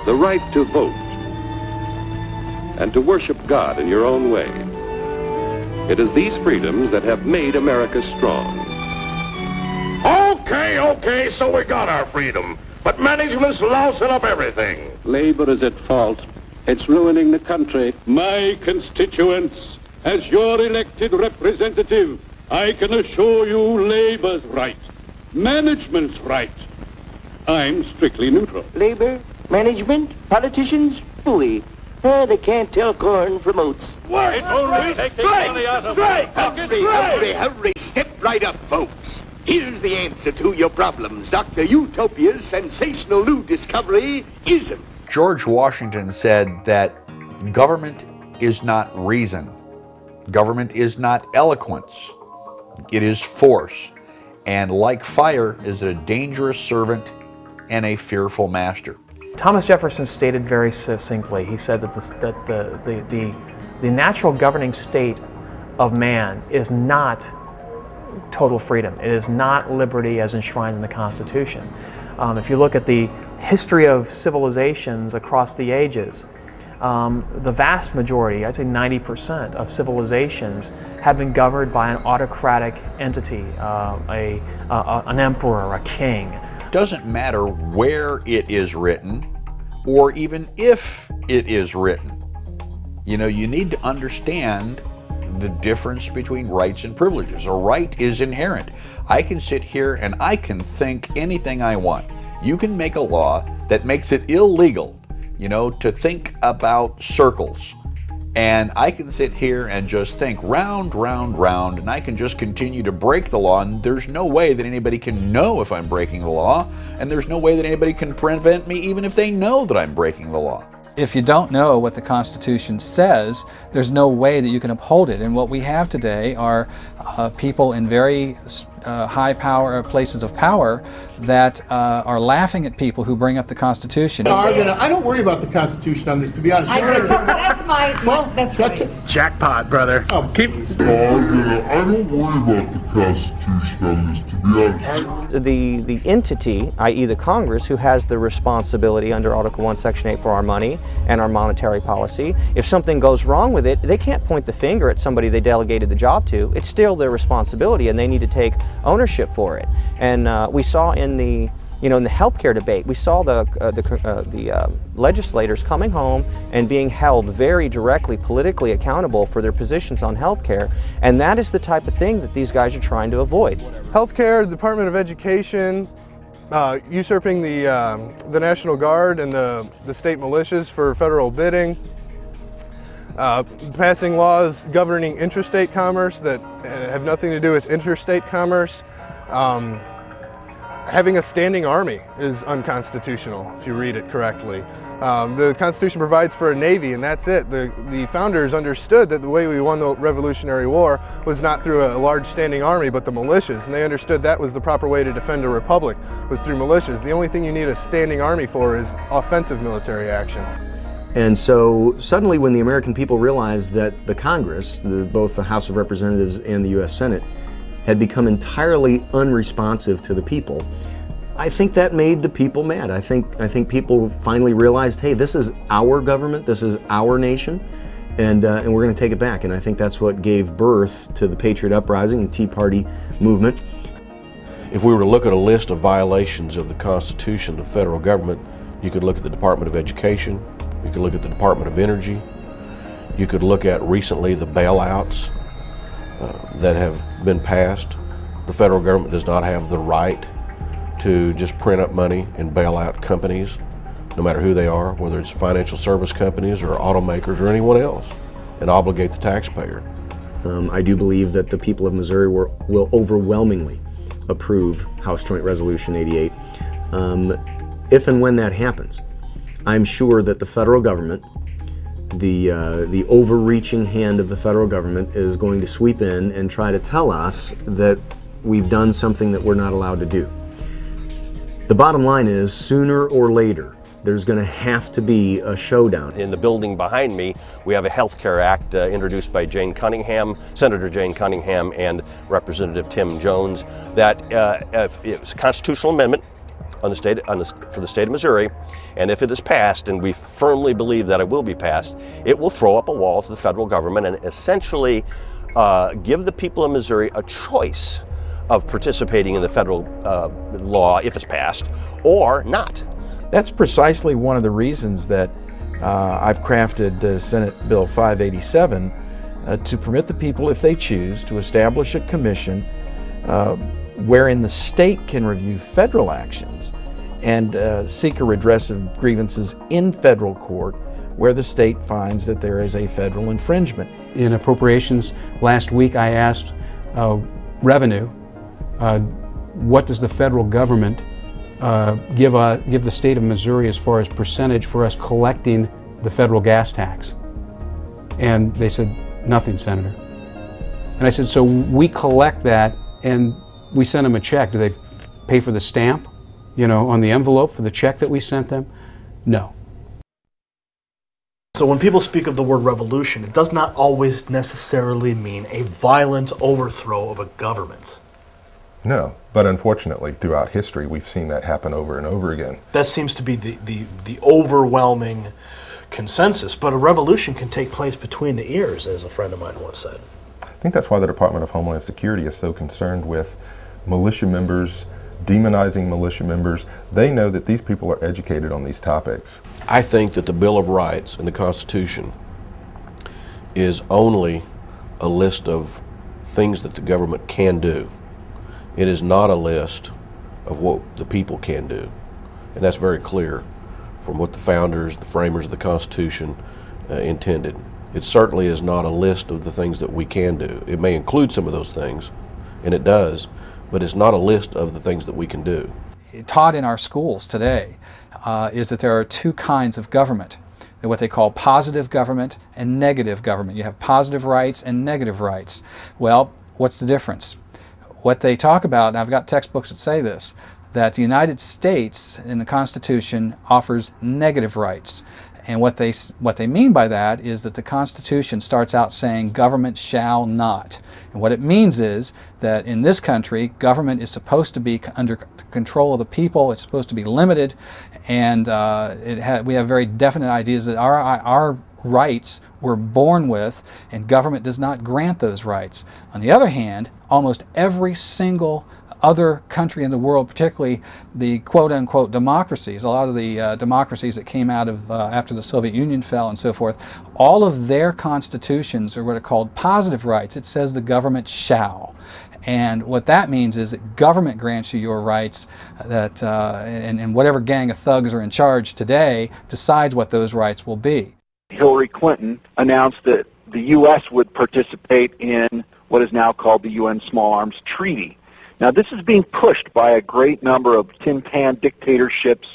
The right to vote. And to worship God in your own way. It is these freedoms that have made America strong. Okay, so we got our freedom. But management's lousing up everything. Labor is at fault. It's ruining the country. My constituents, as your elected representative, I can assure you Labor's right, management's right. I'm strictly neutral. Labor, management, politicians, phooey. They can't tell corn from oats. Work! Hurry, step right up, folks. Here's the answer to your problems. Dr. Utopia's sensational new discovery, ism. George Washington said that government is not reason. Government is not eloquence. It is force. And like fire, is a dangerous servant and a fearful master. Thomas Jefferson stated very succinctly, he said that the natural governing state of man is not total freedom. It is not liberty as enshrined in the Constitution. If you look at the history of civilizations across the ages, the vast majority, I'd say 90% of civilizations have been governed by an autocratic entity, an emperor, a king. Doesn't matter where it is written or even if it is written. You know, you need to understand the difference between rights and privileges. A right is inherent. I can sit here and I can think anything I want. You can make a law that makes it illegal, you know, to think about circles. And I can sit here and just think round, round, round, and I can just continue to break the law, and there's no way that anybody can know if I'm breaking the law, and there's no way that anybody can prevent me even if they know that I'm breaking the law. If you don't know what the Constitution says, there's no way that you can uphold it. And what we have today are people in very high power places of power that are laughing at people who bring up the Constitution. I don't worry about the Constitution on this, to be honest. That's right. Jackpot, brother. Oh, I don't worry about the Constitution on this, to be honest. The entity, i.e. the Congress, who has the responsibility under Article 1, Section 8 for our money and our monetary policy, if something goes wrong with it, they can't point the finger at somebody they delegated the job to. It's still their responsibility, and they need to take ownership for it. And we saw in the in the healthcare debate, we saw the legislators coming home and being held very directly politically accountable for their positions on healthcare, and that is the type of thing that these guys are trying to avoid. Healthcare, the Department of Education, usurping the National Guard and the state militias for federal bidding, passing laws governing interstate commerce that have nothing to do with interstate commerce. Having a standing army is unconstitutional, if you read it correctly. The Constitution provides for a navy, and that's it. The founders understood that the way we won the Revolutionary War was not through a large standing army, but the militias, and they understood that was the proper way to defend a republic, was through militias. The only thing you need a standing army for is offensive military action. And so suddenly when the American people realized that the Congress, both the House of Representatives and the U.S. Senate, had become entirely unresponsive to the people, I think that made the people mad. I think people finally realized, hey, this is our government, this is our nation, and we're going to take it back. And I think that's what gave birth to the Patriot Uprising and Tea Party movement. If we were to look at a list of violations of the Constitution, the federal government You could look at the Department of Education. You could look at the Department of Energy. You could look at recently the bailouts that have been passed. The federal government does not have the right to just print up money and bail out companies, no matter who they are, whether it's financial service companies or automakers or anyone else, and obligate the taxpayer. I do believe that the people of Missouri will overwhelmingly approve House Joint Resolution 88. If and when that happens, I'm sure that the federal government, the overreaching hand of the federal government, is going to sweep in and try to tell us that we've done something that we're not allowed to do. The bottom line is, sooner or later, there's going to have to be a showdown. In the building behind me, we have a Health Care Act introduced by Senator Jane Cunningham and Representative Tim Jones, that it's a constitutional amendment for the state of Missouri, and if it is passed, and we firmly believe that it will be passed, it will throw up a wall to the federal government and essentially give the people of Missouri a choice of participating in the federal law if it's passed or not. That's precisely one of the reasons that I've crafted Senate Bill 587 to permit the people, if they choose, to establish a commission wherein the state can review federal actions and seek a redress of grievances in federal court where the state finds that there is a federal infringement. In appropriations last week, I asked Revenue, what does the federal government give the state of Missouri as far as percentage for us collecting the federal gas tax? And they said, nothing, Senator. And I said, so we collect that and we send them a check. Do they pay for the stamp, on the envelope for the check that we sent them? No. So when people speak of the word revolution, it does not always necessarily mean a violent overthrow of a government. No, but unfortunately, throughout history, we've seen that happen over and over again. That seems to be the overwhelming consensus, but a revolution can take place between the ears, as a friend of mine once said. I think that's why the Department of Homeland Security is so concerned with militia members, demonizing militia members. They know that these people are educated on these topics. I think that the Bill of Rights and the Constitution is only a list of things that the government can do. It is not a list of what the people can do. And that's very clear from what the founders, the framers of the Constitution intended. It certainly is not a list of the things that we can do. It may include some of those things, and it does, but it's not a list of the things that we can do. Taught in our schools today is that there are two kinds of government. What they call positive government and negative government. You have positive rights and negative rights. Well, what's the difference? What they talk about, and I've got textbooks that say this, that the United States in the Constitution offers negative rights. And what they mean by that is that the Constitution starts out saying government shall not. And what it means is that in this country, government is supposed to be under control of the people. It's supposed to be limited, and we have very definite ideas that our rights we're born with, and government does not grant those rights. On the other hand, almost every single other country in the world, particularly the quote-unquote democracies, a lot of the democracies that came out of after the Soviet Union fell and so forth, all of their constitutions are what are called positive rights. It says the government shall. And what that means is that government grants you your rights, that, and whatever gang of thugs are in charge today decides what those rights will be. Hillary Clinton announced that the U.S. would participate in what is now called the UN Small Arms Treaty. Now, this is being pushed by a great number of tin pan dictatorships,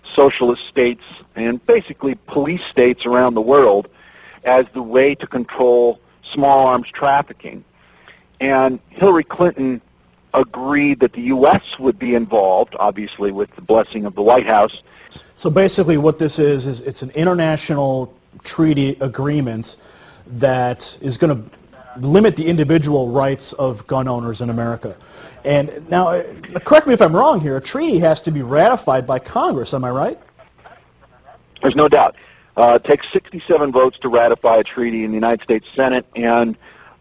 socialist states, and basically police states around the world as the way to control small arms trafficking. And Hillary Clinton agreed that the U.S. would be involved, obviously with the blessing of the White House. So basically what this is it's an international treaty agreement that is going to limit the individual rights of gun owners in America. And now, correct me if I'm wrong here, a treaty has to be ratified by Congress, am I right? There's no doubt. It takes 67 votes to ratify a treaty in the United States Senate, and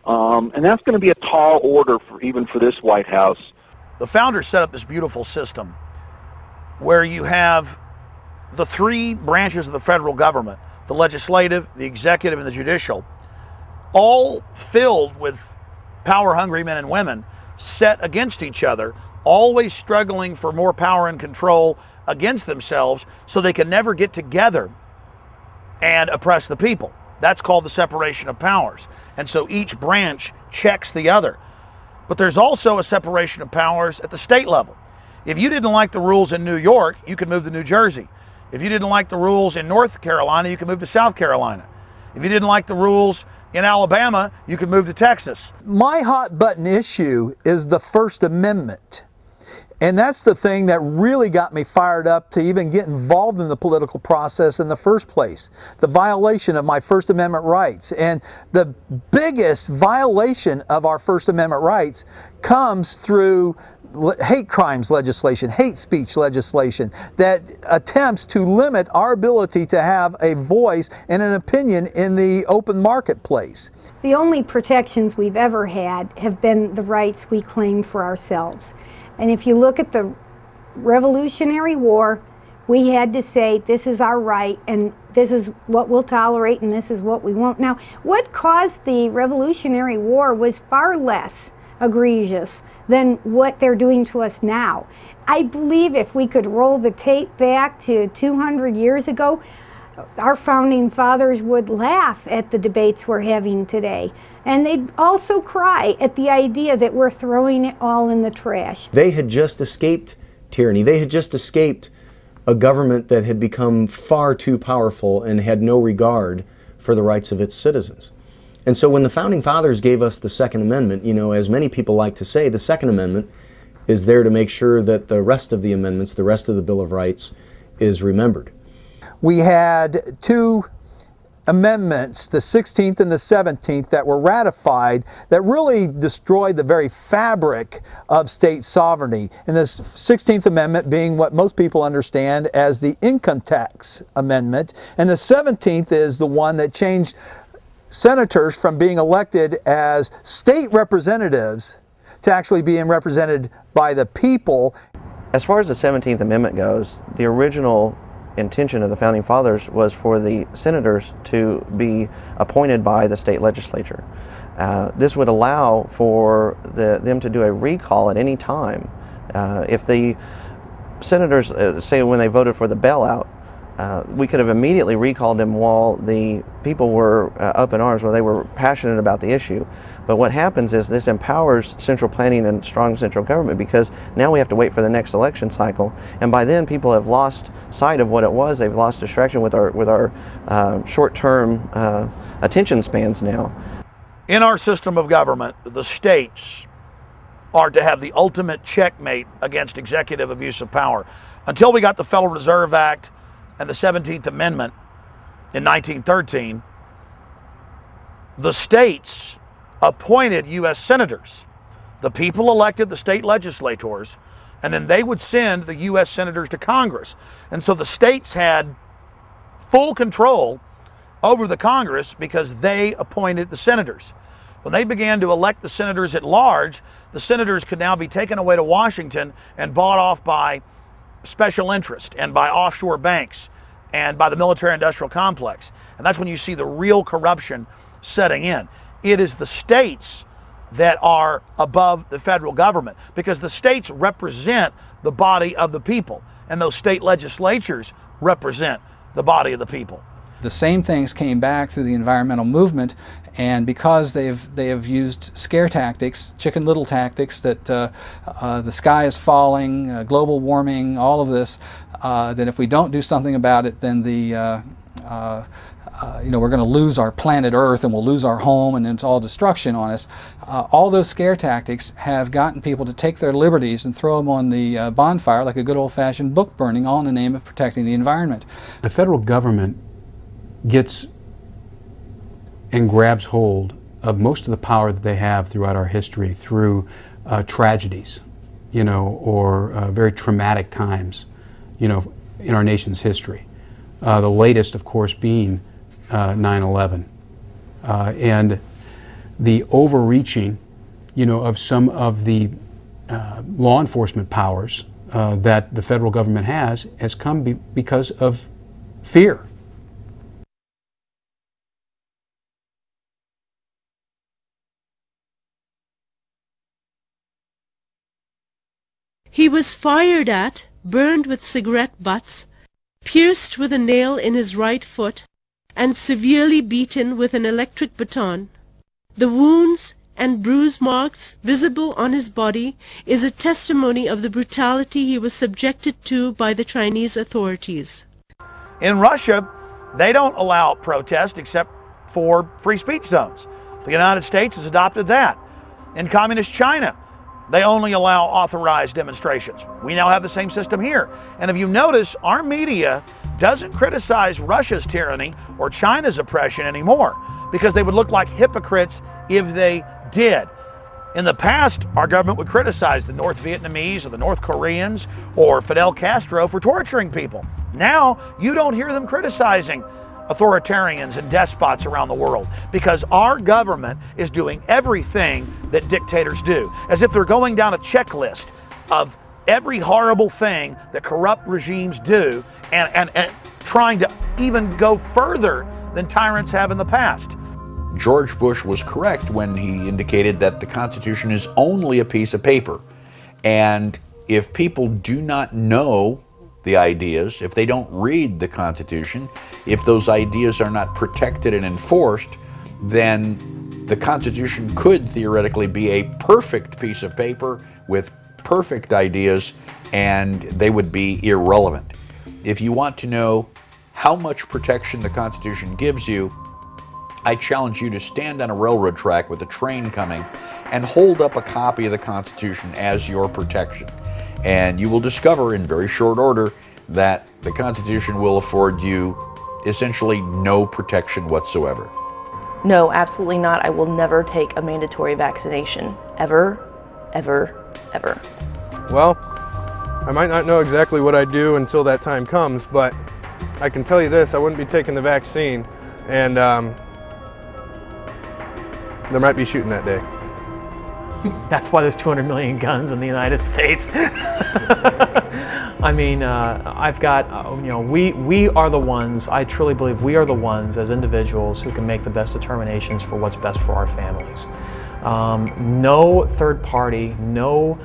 that's going to be a tall order even for this White House. The founders set up this beautiful system where you have the three branches of the federal government, the legislative, the executive, and the judicial, all filled with power-hungry men and women set against each other, always struggling for more power and control against themselves so they can never get together and oppress the people. That's called the separation of powers. And so each branch checks the other. But there's also a separation of powers at the state level. If you didn't like the rules in New York, you could move to New Jersey. If you didn't like the rules in North Carolina, you could move to South Carolina. If you didn't like the rules in Alabama, you could move to Texas. My hot button issue is the First Amendment. And that's the thing that really got me fired up to even get involved in the political process in the first place. The violation of my First Amendment rights. And the biggest violation of our First Amendment rights comes through hate crimes legislation, hate speech legislation that attempts to limit our ability to have a voice and an opinion in the open marketplace. The only protections we've ever had have been the rights we claim for ourselves. And if you look at the Revolutionary War, we had to say this is our right and this is what we'll tolerate and this is what we won't. Now, what caused the Revolutionary War was far less egregious than what they're doing to us now. I believe if we could roll the tape back to 200 years ago, our founding fathers would laugh at the debates we're having today. And they'd also cry at the idea that we're throwing it all in the trash. They had just escaped tyranny. They had just escaped a government that had become far too powerful and had no regard for the rights of its citizens. And so when the Founding Fathers gave us the Second Amendment, you know, as many people like to say, the Second Amendment is there to make sure that the rest of the amendments, the rest of the Bill of Rights, is remembered. We had two amendments, the 16th and the 17th, that were ratified that really destroyed the very fabric of state sovereignty. And the 16th Amendment being what most people understand as the income tax amendment. And the 17th is the one that changed senators from being elected as state representatives to actually being represented by the people. As far as the 17th Amendment goes, the original intention of the Founding Fathers was for the senators to be appointed by the state legislature. This would allow for them to do a recall at any time. If the senators, say when they voted for the bailout, we could have immediately recalled them while the people were up in arms, where they were passionate about the issue. But what happens is this empowers central planning and strong central government, because now we have to wait for the next election cycle, and by then people have lost sight of what it was. They've lost distraction with our short-term attention spans now. In our system of government, the states are to have the ultimate checkmate against executive abuse of power. Until we got the Federal Reserve Act and the 17th Amendment in 1913, the states appointed U.S. senators. The people elected the state legislators, and then they would send the U.S. senators to Congress. And so the states had full control over the Congress because they appointed the senators. When they began to elect the senators at large, the senators could now be taken away to Washington and bought off by special interest and by offshore banks and by the military-industrial complex. And that's when you see the real corruption setting in. It is the states that are above the federal government, because the states represent the body of the people, and those state legislatures represent the body of the people. The same things came back through the environmental movement, and because they have used scare tactics, Chicken Little tactics, that the sky is falling, global warming, all of this, that if we don't do something about it, then the we're going to lose our planet Earth and we'll lose our home and it's all destruction on us. All those scare tactics have gotten people to take their liberties and throw them on the bonfire like a good old-fashioned book burning, all in the name of protecting the environment. The federal government gets and grabs hold of most of the power that they have throughout our history through tragedies, or very traumatic times, in our nation's history. The latest, of course, being 9/11, and the overreaching, of some of the law enforcement powers that the federal government has come because of fear. He was fired at, burned with cigarette butts, pierced with a nail in his right foot, and severely beaten with an electric baton. The wounds and bruise marks visible on his body is a testimony of the brutality he was subjected to by the Chinese authorities. In Russia, they don't allow protest except for free speech zones. The United States has adopted that. In communist China, they only allow authorized demonstrations. We now have the same system here. And if you notice, our media doesn't criticize Russia's tyranny or China's oppression anymore, because they would look like hypocrites if they did. In the past, our government would criticize the North Vietnamese or the North Koreans or Fidel Castro for torturing people. Now, you don't hear them criticizing authoritarians and despots around the world, because our government is doing everything that dictators do, as if they're going down a checklist of every horrible thing that corrupt regimes do, and trying to even go further than tyrants have in the past. George Bush was correct when he indicated that the Constitution is only a piece of paper. And if people do not know the ideas, if they don't read the Constitution, if those ideas are not protected and enforced, then the Constitution could theoretically be a perfect piece of paper with perfect ideas, and they would be irrelevant. If you want to know how much protection the Constitution gives you, I challenge you to stand on a railroad track with a train coming and hold up a copy of the Constitution as your protection. And you will discover in very short order that the Constitution will afford you essentially no protection whatsoever. No, absolutely not. I will never take a mandatory vaccination. Ever, ever, ever. Well, I might not know exactly what I'd do until that time comes, but I can tell you this, I wouldn't be taking the vaccine, and there might be shooting that day. That's why there's 200 million guns in the United States. I mean, I've got, you know, we are the ones, I truly believe we are the ones as individuals who can make the best determinations for what's best for our families. No third party, no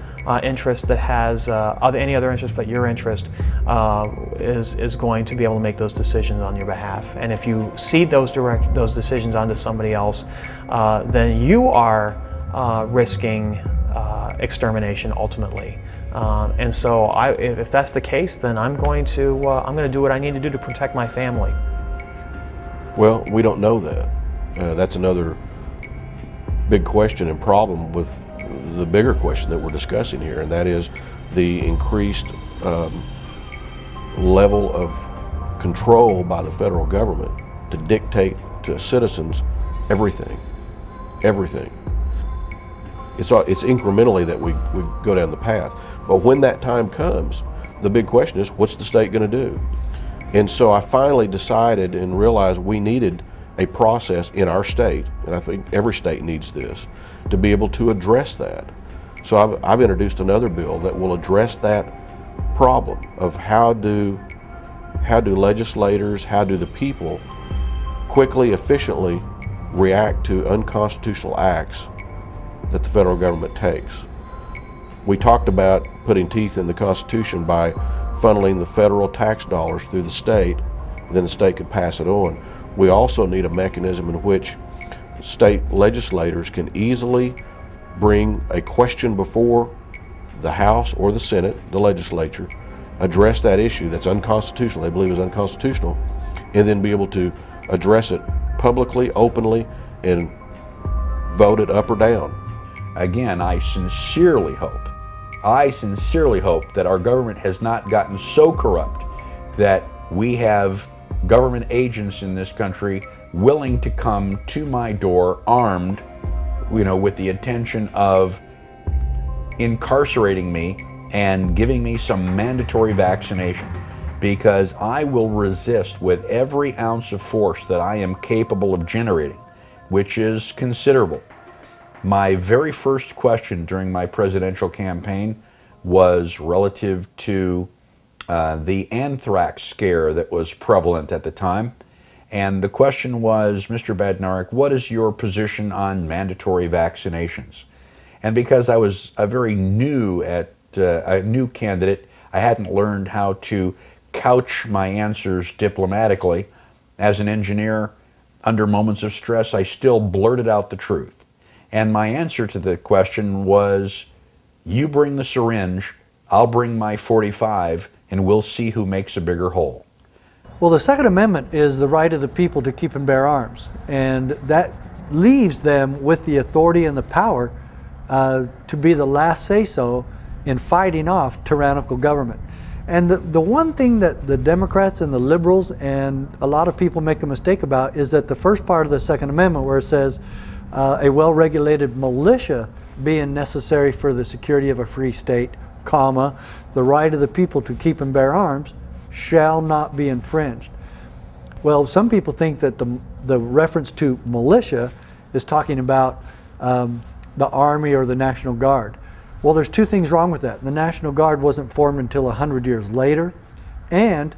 interest that has any other interest but your interest is going to be able to make those decisions on your behalf. And if you cede those decisions onto somebody else, then you are risking extermination ultimately. And so if that's the case, then I'm going to do what I need to do to protect my family. Well, we don't know that. That's another big question and problem with the bigger question that we're discussing here, and that is the increased level of control by the federal government to dictate to citizens everything. It's incrementally that we go down the path. But when that time comes, the big question is, what's the state going to do? And so I finally decided and realized we needed a process in our state, and I think every state needs this, to be able to address that. So I've introduced another bill that will address that problem of how do legislators, how do the people quickly, efficiently react to unconstitutional acts that the federal government takes. We talked about putting teeth in the Constitution by funneling the federal tax dollars through the state, then the state could pass it on. We also need a mechanism in which state legislators can easily bring a question before the House or the Senate, the legislature, address that issue that's unconstitutional, they believe is unconstitutional, and then be able to address it publicly, openly, and vote it up or down. Again, I sincerely hope that our government has not gotten so corrupt that we have government agents in this country willing to come to my door armed, you know, with the intention of incarcerating me and giving me some mandatory vaccination, because I will resist with every ounce of force that I am capable of generating, which is considerable. My very first question during my presidential campaign was relative to the anthrax scare that was prevalent at the time. And the question was, Mr. Badnarik, what is your position on mandatory vaccinations? And because I was a very new candidate, I hadn't learned how to couch my answers diplomatically. As an engineer, under moments of stress, I still blurted out the truth. And my answer to the question was, you bring the syringe, I'll bring my .45, and we'll see who makes a bigger hole. Well, the Second Amendment is the right of the people to keep and bear arms, and that leaves them with the authority and the power to be the last say-so in fighting off tyrannical government. And the one thing that the Democrats and the liberals and a lot of people make a mistake about is that the first part of the Second Amendment, where it says a well-regulated militia being necessary for the security of a free state, comma, the right of the people to keep and bear arms shall not be infringed. Well, some people think that the reference to militia is talking about the Army or the National Guard. Well, there's two things wrong with that. The National Guard wasn't formed until 100 years later, and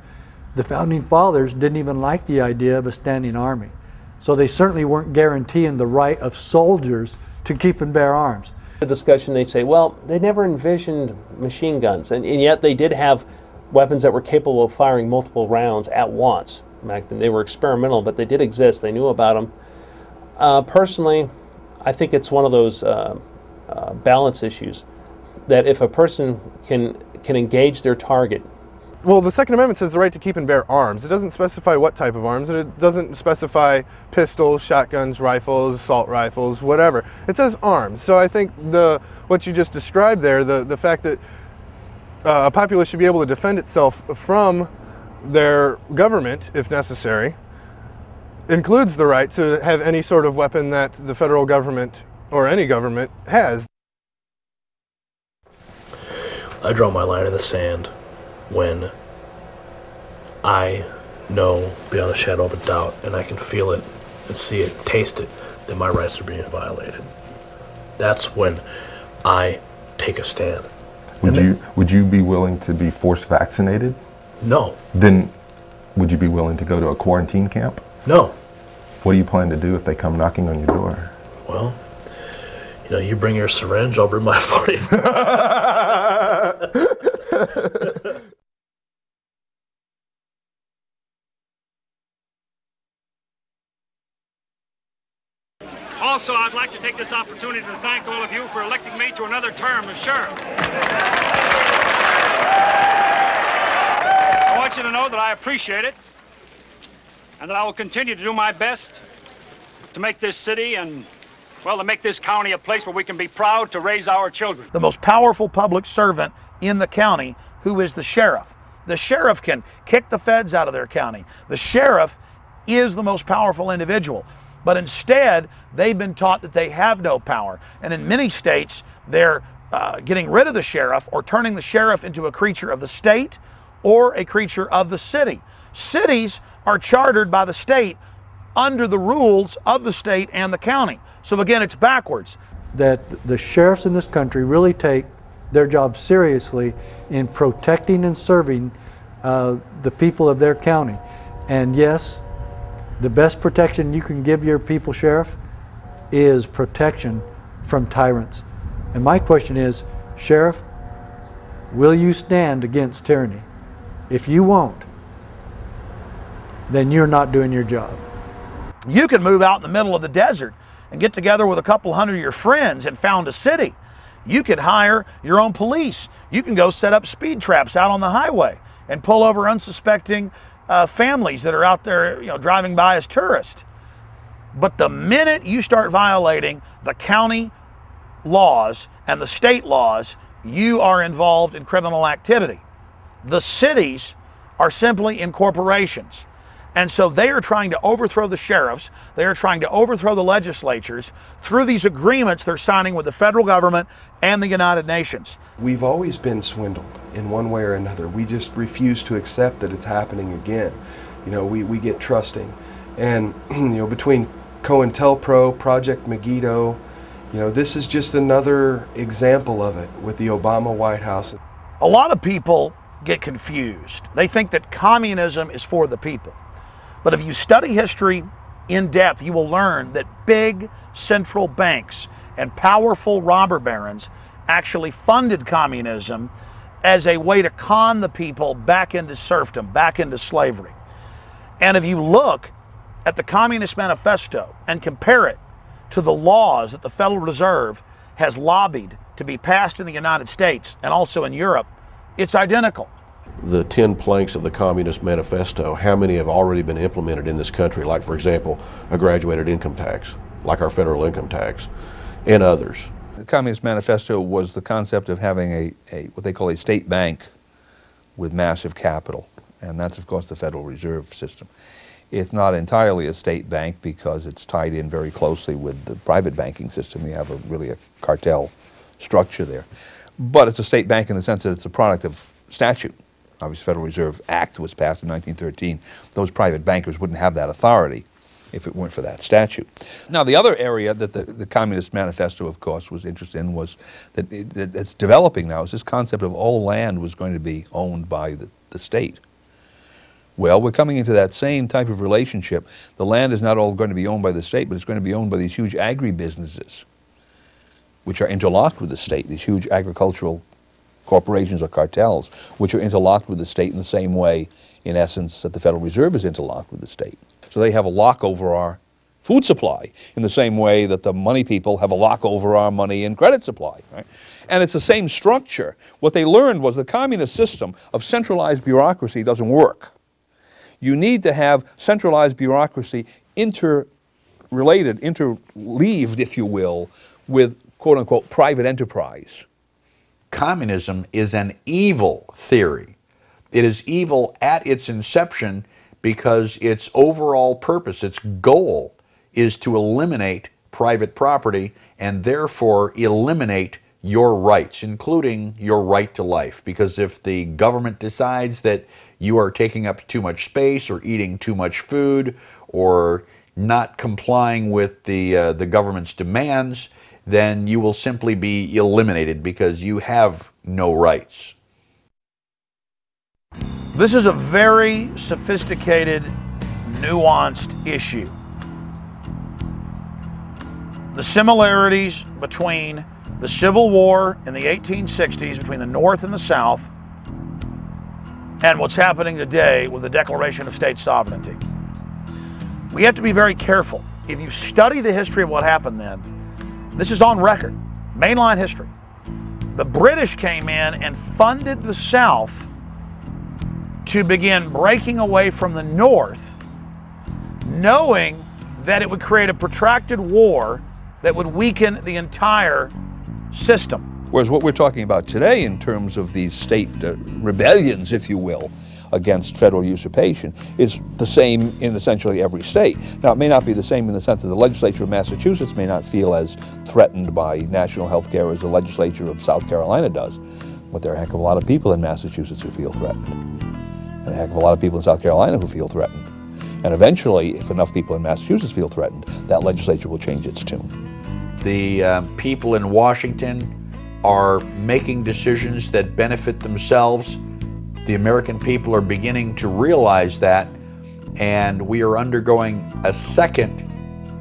the Founding Fathers didn't even like the idea of a standing army. So they certainly weren't guaranteeing the right of soldiers to keep and bear arms. The discussion, they say, well, they never envisioned machine guns, and yet they did have weapons that were capable of firing multiple rounds at once. In fact, they were experimental, but they did exist. They knew about them. Personally, I think it's one of those balance issues that if a person can engage their target. Well, the Second Amendment says the right to keep and bear arms. It doesn't specify what type of arms, and it doesn't specify pistols, shotguns, rifles, assault rifles, whatever. It says arms. So I think what you just described there, the fact that a populace should be able to defend itself from their government, if necessary, includes the right to have any sort of weapon that the federal government or any government has. I draw my line in the sand when I know beyond a shadow of a doubt, and I can feel it and see it, taste it, that my rights are being violated. That's when I take a stand. Would you be willing to be force vaccinated? No. Then would you be willing to go to a quarantine camp? No. What do you plan to do if they come knocking on your door? Well, you know, you bring your syringe, I'll bring my 40. Also, I'd like to take this opportunity to thank all of you for electing me to another term as sheriff. I want you to know that I appreciate it, and that I will continue to do my best to make this city and, well, to make this county a place where we can be proud to raise our children. The most powerful public servant in the county, who is the sheriff. The sheriff can kick the feds out of their county. The sheriff is the most powerful individual. But instead, they've been taught that they have no power. And in many states, they're getting rid of the sheriff or turning the sheriff into a creature of the state or a creature of the city. Cities are chartered by the state under the rules of the state and the county. So again, it's backwards. That the sheriffs in this country really take their job seriously in protecting and serving the people of their county. And yes, the best protection you can give your people, Sheriff, is protection from tyrants. And my question is, Sheriff, will you stand against tyranny? If you won't, then you're not doing your job. You can move out in the middle of the desert and get together with a couple hundred of your friends and found a city. You could hire your own police. You can go set up speed traps out on the highway and pull over unsuspecting families that are out there, driving by as tourists. But the minute you start violating the county laws and the state laws, you are involved in criminal activity. The cities are simply incorporations. And so they are trying to overthrow the sheriffs. They are trying to overthrow the legislatures through these agreements they're signing with the federal government and the United Nations. We've always been swindled in one way or another. We just refuse to accept that it's happening again. We get trusting. And, between COINTELPRO, Project Megiddo, You know, this is just another example of it with the Obama White House. A lot of people get confused. They think that communism is for the people. But if you study history in depth, you will learn that big central banks and powerful robber barons actually funded communism as a way to con the people back into serfdom, back into slavery. And if you look at the Communist Manifesto and compare it to the laws that the Federal Reserve has lobbied to be passed in the United States and also in Europe, it's identical. The 10 planks of the Communist Manifesto, how many have already been implemented in this country? Like, for example, a graduated income tax, like our federal income tax, and others. The Communist Manifesto was the concept of having what they call a state bank with massive capital, and that's, of course, the Federal Reserve System. It's not entirely a state bank because it's tied in very closely with the private banking system. You have really a cartel structure there. But it's a state bank in the sense that it's a product of statute. Obviously, the Federal Reserve Act was passed in 1913. Those private bankers wouldn't have that authority if it weren't for that statute. Now, the other area that the Communist Manifesto, of course, was interested in was that it's developing now is this concept of all land was going to be owned by the state. Well, we're coming into that same type of relationship. The land is not all going to be owned by the state, but it's going to be owned by these huge agribusinesses, which are interlocked with the state, these huge agricultural corporations or cartels, which are interlocked with the state in the same way, in essence, that the Federal Reserve is interlocked with the state. So they have a lock over our food supply in the same way that the money people have a lock over our money and credit supply, right? And it's the same structure. What they learned was the communist system of centralized bureaucracy doesn't work. You need to have centralized bureaucracy interrelated, interleaved, if you will, with quote-unquote private enterprise. Communism is an evil theory. It is evil at its inception because its overall purpose, its goal, is to eliminate private property and therefore eliminate your rights, including your right to life. Because if the government decides that you are taking up too much space or eating too much food or not complying with the government's demands, then you will simply be eliminated because you have no rights. This is a very sophisticated, nuanced issue. The similarities between the Civil War in the 1860s between the North and the South and what's happening today with the Declaration of State Sovereignty. We have to be very careful. If you study the history of what happened then, this is on record, mainline history. The British came in and funded the South to begin breaking away from the North, knowing that it would create a protracted war that would weaken the entire system. Whereas what we're talking about today in terms of these state rebellions, if you will, against federal usurpation is the same in essentially every state. Now, it may not be the same in the sense that the legislature of Massachusetts may not feel as threatened by national health care as the legislature of South Carolina does, but there are a heck of a lot of people in Massachusetts who feel threatened, and a heck of a lot of people in South Carolina who feel threatened. And eventually, if enough people in Massachusetts feel threatened, that legislature will change its tune. The people in Washington are making decisions that benefit themselves. The American people are beginning to realize that, and we are undergoing a second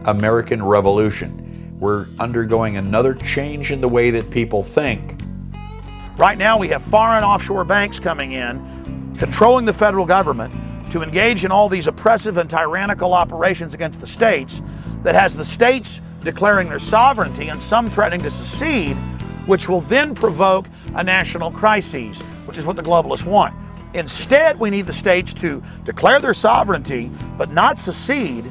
American Revolution. We're undergoing another change in the way that people think. Right now we have foreign offshore banks coming in, controlling the federal government to engage in all these oppressive and tyrannical operations against the states that has the states declaring their sovereignty and some threatening to secede, which will then provoke a national crisis, which is what the globalists want. Instead, we need the states to declare their sovereignty, but not secede,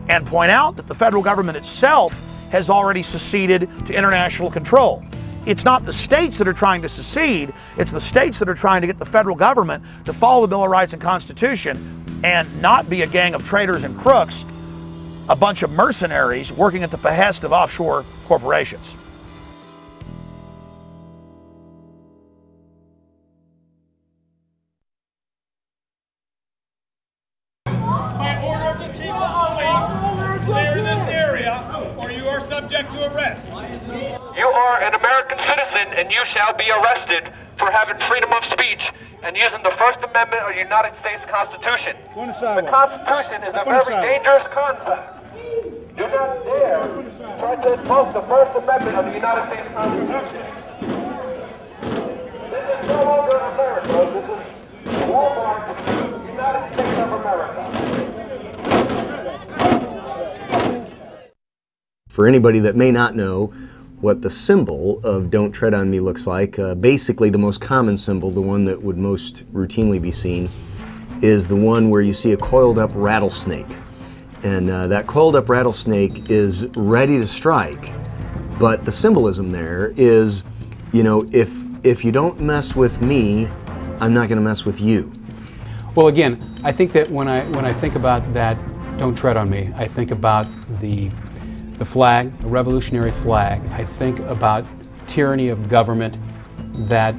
and point out that the federal government itself has already seceded to international control. It's not the states that are trying to secede, it's the states that are trying to get the federal government to follow the Bill of Rights and Constitution and not be a gang of traitors and crooks, a bunch of mercenaries working at the behest of offshore corporations. By order of the Chief of Police, clear this area or you are subject to arrest. citizen, and you shall be arrested for having freedom of speech and using the First Amendment of the United States Constitution. The Constitution is a very dangerous concept. Do not dare try to invoke the First Amendment of the United States Constitution. This is no longer America. This is Walmart, United States of America. For anybody that may not know what the symbol of Don't Tread on Me looks like, basically the most common symbol, the one that would most routinely be seen, is the one where you see a coiled up rattlesnake. And that coiled up rattlesnake is ready to strike, but the symbolism there is, you know, if you don't mess with me, I'm not going to mess with you. Well, again, I think that when I think about that, don't tread on me, I think about the flag, the revolutionary flag. I think about tyranny of government that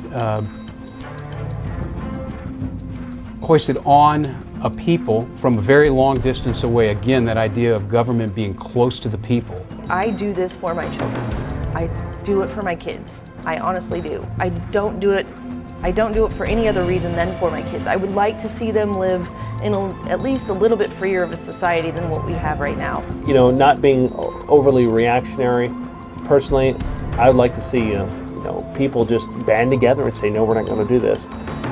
hoisted on a people from a very long distance away. Again, that idea of government being close to the people. I do this for my children. I do it for my kids. I honestly do. I don't do it for any other reason than for my kids. I would like to see them live in at least a little bit freer of a society than what we have right now. You know, not being overly reactionary. Personally, I would like to see people just band together and say, no, we're not going to do this.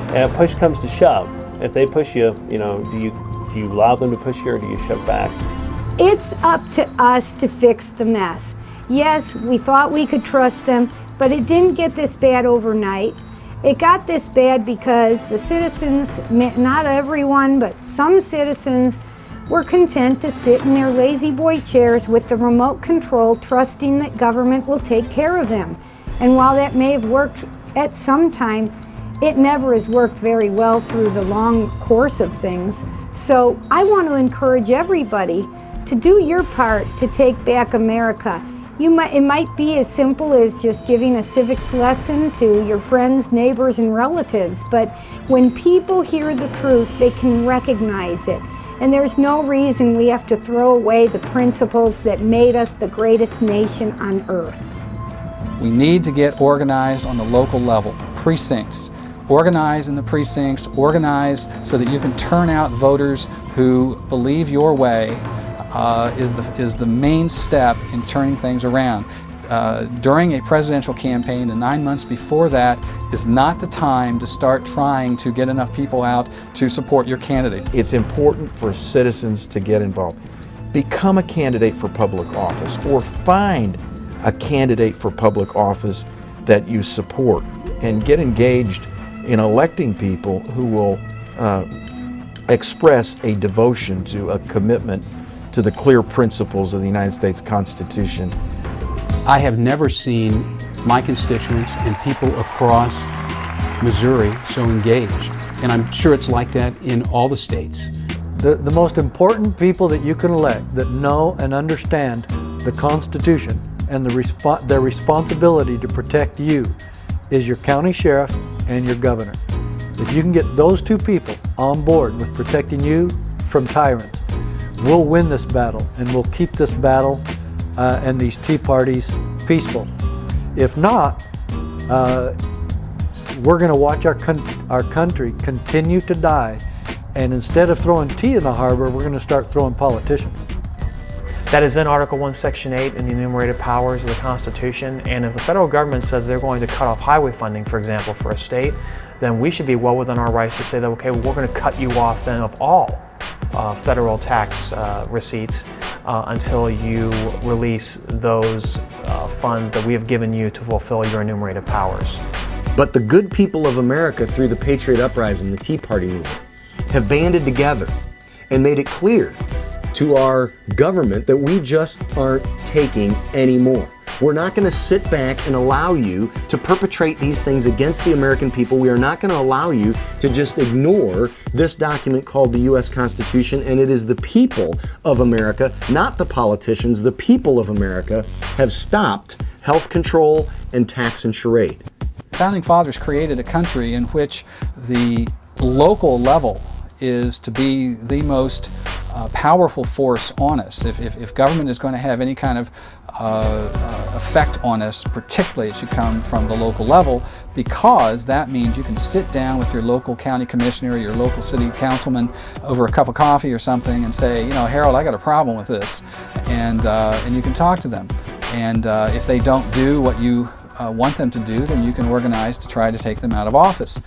And if push comes to shove, if they push you, do you allow them to push you or do you shove back? It's up to us to fix the mess. Yes, we thought we could trust them, but it didn't get this bad overnight. It got this bad because the citizens, not everyone, but some citizens, were content to sit in their lazy boy chairs with the remote control, trusting that government will take care of them. And while that may have worked at some time, it never has worked very well through the long course of things. So I want to encourage everybody to do your part to take back America. It might be as simple as just giving a civics lesson to your friends, neighbors, and relatives, but when people hear the truth, they can recognize it. And there's no reason we have to throw away the principles that made us the greatest nation on earth. We need to get organized on the local level, precincts. Organize in the precincts, organize so that you can turn out voters who believe your way is the main step in turning things around. During a presidential campaign, the 9 months before that is not the time to start trying to get enough people out to support your candidate. It's important for citizens to get involved. Become a candidate for public office or find a candidate for public office that you support and get engaged in electing people who will express a devotion to a commitment to the clear principles of the United States Constitution. I have never seen my constituents and people across Missouri so engaged, and I'm sure it's like that in all the states. The most important people that you can elect that know and understand the Constitution and their responsibility to protect you is your county sheriff and your governor. If you can get those two people on board with protecting you from tyrants, we'll win this battle and we'll keep this battle and these tea parties peaceful. If not, we're going to watch our country continue to die, and instead of throwing tea in the harbor, we're going to start throwing politicians. That is in Article 1, Section 8 in the enumerated powers of the Constitution, and if the federal government says they're going to cut off highway funding, for example, for a state, then we should be well within our rights to say that, okay, well, we're going to cut you off then of all federal tax receipts until you release those funds that we have given you to fulfill your enumerated powers. But the good people of America, through the Patriot Uprising, the Tea Party movement, have banded together and made it clear to our government that we just aren't taking anymore. We're not going to sit back and allow you to perpetrate these things against the American people. We are not going to allow you to just ignore this document called the U.S. Constitution, and it is the people of America, not the politicians, the people of America have stopped health control and tax and charade. Founding Fathers created a country in which the local level is to be the most powerful force on us. If government is going to have any kind of effect on us, particularly it should come from the local level, because that means you can sit down with your local county commissioner or your local city councilman over a cup of coffee or something and say, you know, Harold, I got a problem with this, and you can talk to them. And if they don't do what you want them to do, then you can organize to try to take them out of office.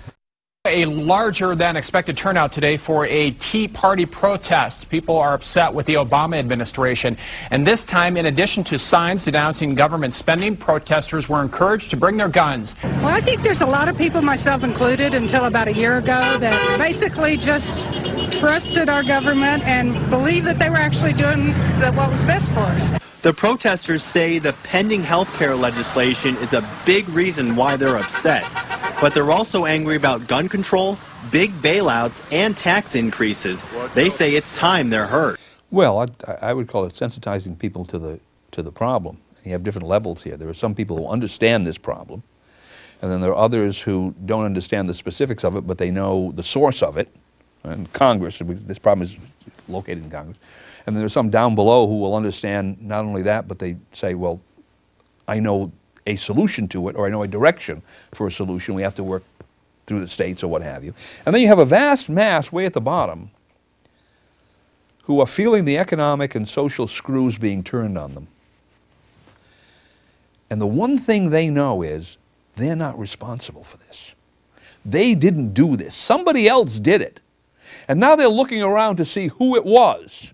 A larger than expected turnout today for a Tea Party protest. People are upset with the Obama administration. And this time, in addition to signs denouncing government spending, protesters were encouraged to bring their guns. Well, I think there's a lot of people, myself included, until about a year ago, that basically just trusted our government and believed that they were actually doing what was best for us. The protesters say the pending health care legislation is a big reason why they're upset. But they're also angry about gun control, big bailouts, and tax increases. They say it's time they're heard. Well, I would call it sensitizing people to the problem. You have different levels here. There are some people who understand this problem, and then there are others who don't understand the specifics of it, but they know the source of it. And Congress, this problem is located in Congress. And then there's some down below who will understand not only that, but they say, well, I know a solution to it, or I know a direction for a solution. We have to work through the states or what have you. And then you have a vast mass way at the bottom who are feeling the economic and social screws being turned on them. And the one thing they know is they're not responsible for this. They didn't do this. Somebody else did it. And now they're looking around to see who it was.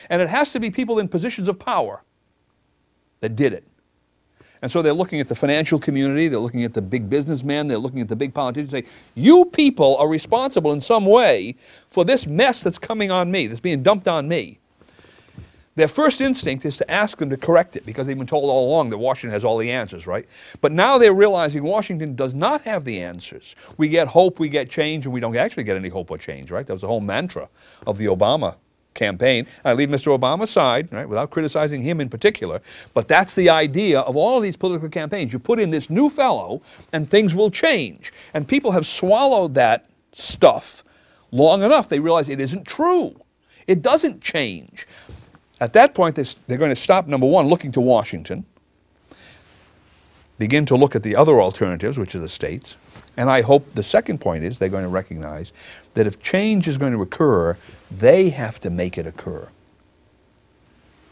And it has to be people in positions of power that did it. And so they're looking at the financial community, they're looking at the big businessmen, they're looking at the big politicians and say, you people are responsible in some way for this mess that's coming on me, that's being dumped on me. Their first instinct is to ask them to correct it, because they've been told all along that Washington has all the answers, right? But now they're realizing Washington does not have the answers. We get hope, we get change, and we don't actually get any hope or change, right? That was the whole mantra of the Obama campaign. I leave Mr. Obama aside, right, without criticizing him in particular, but that's the idea of all of these political campaigns. You put in this new fellow and things will change. And people have swallowed that stuff long enough. They realize it isn't true. It doesn't change. At that point, they're going to stop, number one, looking to Washington, begin to look at the other alternatives, which are the states, and I hope the second point is they're going to recognize that if change is going to occur, they have to make it occur.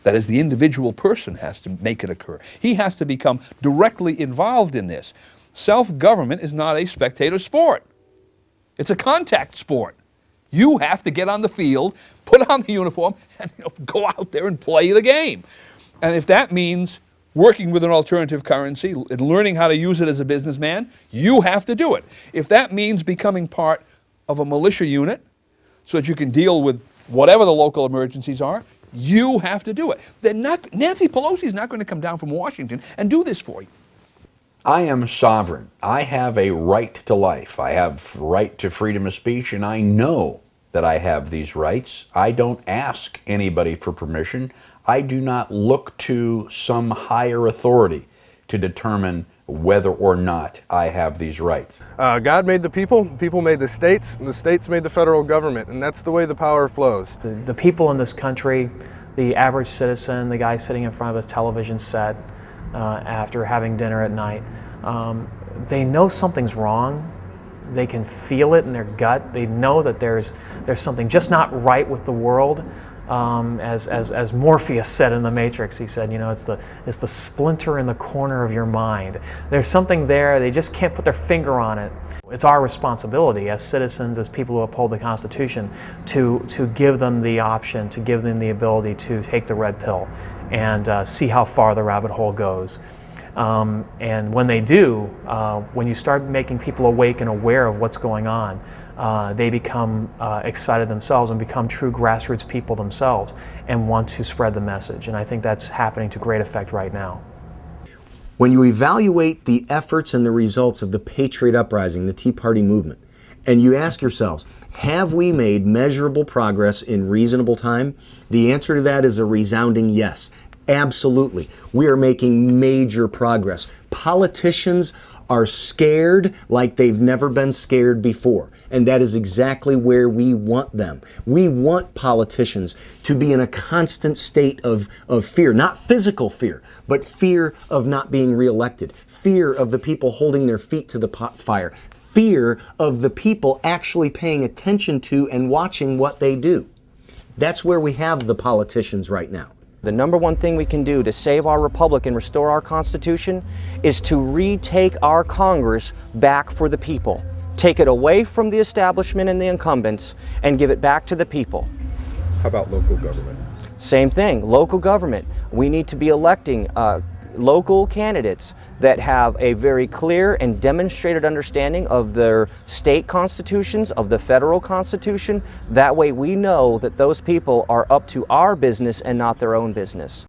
That is, the individual person has to make it occur. He has to become directly involved in this. Self-government is not a spectator sport. It's a contact sport. You have to get on the field, put on the uniform, and go out there and play the game. And if that means working with an alternative currency and learning how to use it as a businessman, you have to do it. If that means becoming part of a militia unit so that you can deal with whatever the local emergencies are, you have to do it. Nancy Pelosi is not going to come down from Washington and do this for you. I am sovereign. I have a right to life. I have right to freedom of speech, and I know that I have these rights. I don't ask anybody for permission. I do not look to some higher authority to determine whether or not I have these rights. God made the people made the states, and the states made the federal government, and that's the way the power flows. The people in this country, the average citizen, the guy sitting in front of a television set after having dinner at night, they know something's wrong. They can feel it in their gut. They know that there's something just not right with the world. As Morpheus said in The Matrix, he said, you know, it's the splinter in the corner of your mind. There's something there, they just can't put their finger on it. It's our responsibility as citizens, as people who uphold the Constitution, to give them the option, to give them the ability to take the red pill and see how far the rabbit hole goes. And when they do, when you start making people awake and aware of what's going on, they become excited themselves and become true grassroots people themselves and want to spread the message. And I think that's happening to great effect right now. When you evaluate the efforts and the results of the Patriot Uprising, the Tea Party movement, and you ask yourselves, have we made measurable progress in reasonable time? The answer to that is a resounding yes. Absolutely. We are making major progress. Politicians are scared like they've never been scared before. And that is exactly where we want them. We want politicians to be in a constant state of fear, not physical fear, but fear of not being reelected, fear of the people holding their feet to the fire, fear of the people actually paying attention to and watching what they do. That's where we have the politicians right now. The number one thing we can do to save our republic and restore our Constitution is to retake our Congress back for the people. Take it away from the establishment and the incumbents and give it back to the people. How about local government? Same thing, local government. We need to be electing local candidates that have a very clear and demonstrated understanding of their state constitutions, of the federal constitution. That way we know that those people are up to our business and not their own business.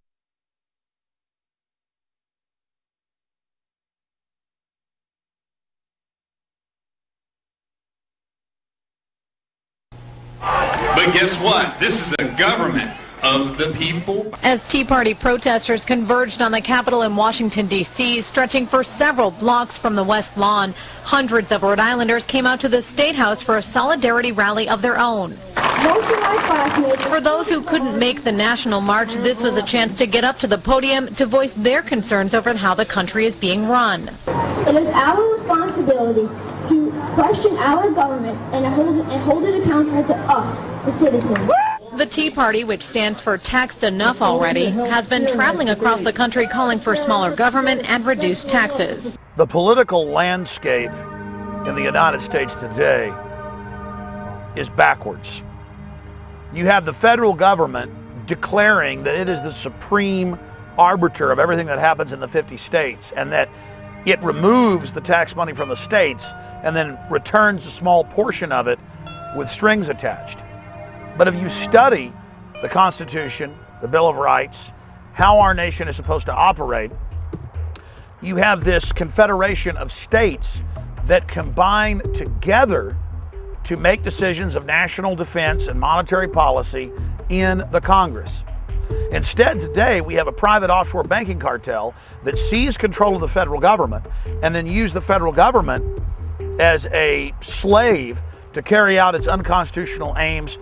But guess what? This is a government of the people. As Tea Party protesters converged on the Capitol in Washington, D.C., stretching for several blocks from the West Lawn, hundreds of Rhode Islanders came out to the State House for a solidarity rally of their own. For those who couldn't make the national march, this was a chance to get up to the podium to voice their concerns over how the country is being run. It is our responsibility to question our government and hold it accountable to us, the citizens. The Tea Party, which stands for Taxed Enough Already, has been traveling across the country calling for smaller government and reduced taxes. The political landscape in the United States today is backwards. You have the federal government declaring that it is the supreme arbiter of everything that happens in the 50 states and that it removes the tax money from the states and then returns a small portion of it with strings attached. But if you study the Constitution, the Bill of Rights, how our nation is supposed to operate, you have this confederation of states that combine together to make decisions of national defense and monetary policy in the Congress. Instead, today, we have a private offshore banking cartel that seized control of the federal government and then used the federal government as a slave to carry out its unconstitutional aims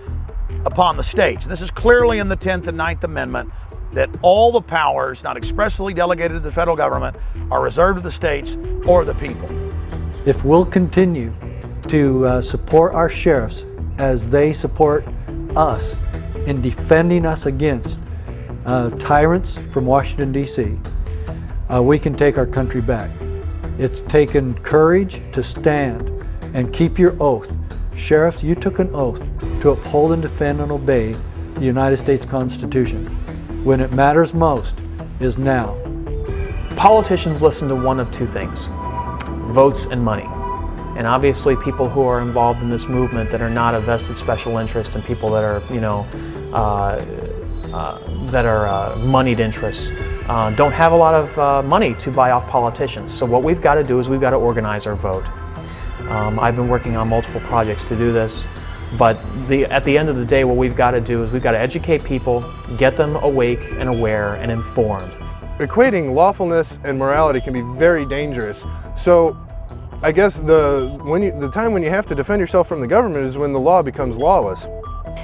upon the states. And this is clearly in the 10th and 9th Amendment, that all the powers not expressly delegated to the federal government are reserved to the states or the people. If we'll continue to support our sheriffs as they support us in defending us against tyrants from Washington, D.C., we can take our country back. It's taken courage to stand and keep your oath. Sheriffs, you took an oath to uphold and defend and obey the United States Constitution. When it matters most is now. Politicians listen to one of two things: votes and money. And obviously people who are involved in this movement that are not a vested special interest and people that are, moneyed interests don't have a lot of money to buy off politicians. So what we've got to do is we've got to organize our vote. I've been working on multiple projects to do this, but at the end of the day, what we've got to do is we've got to educate people, get them awake and aware and informed. Equating lawfulness and morality can be very dangerous. So I guess the time when you have to defend yourself from the government is when the law becomes lawless.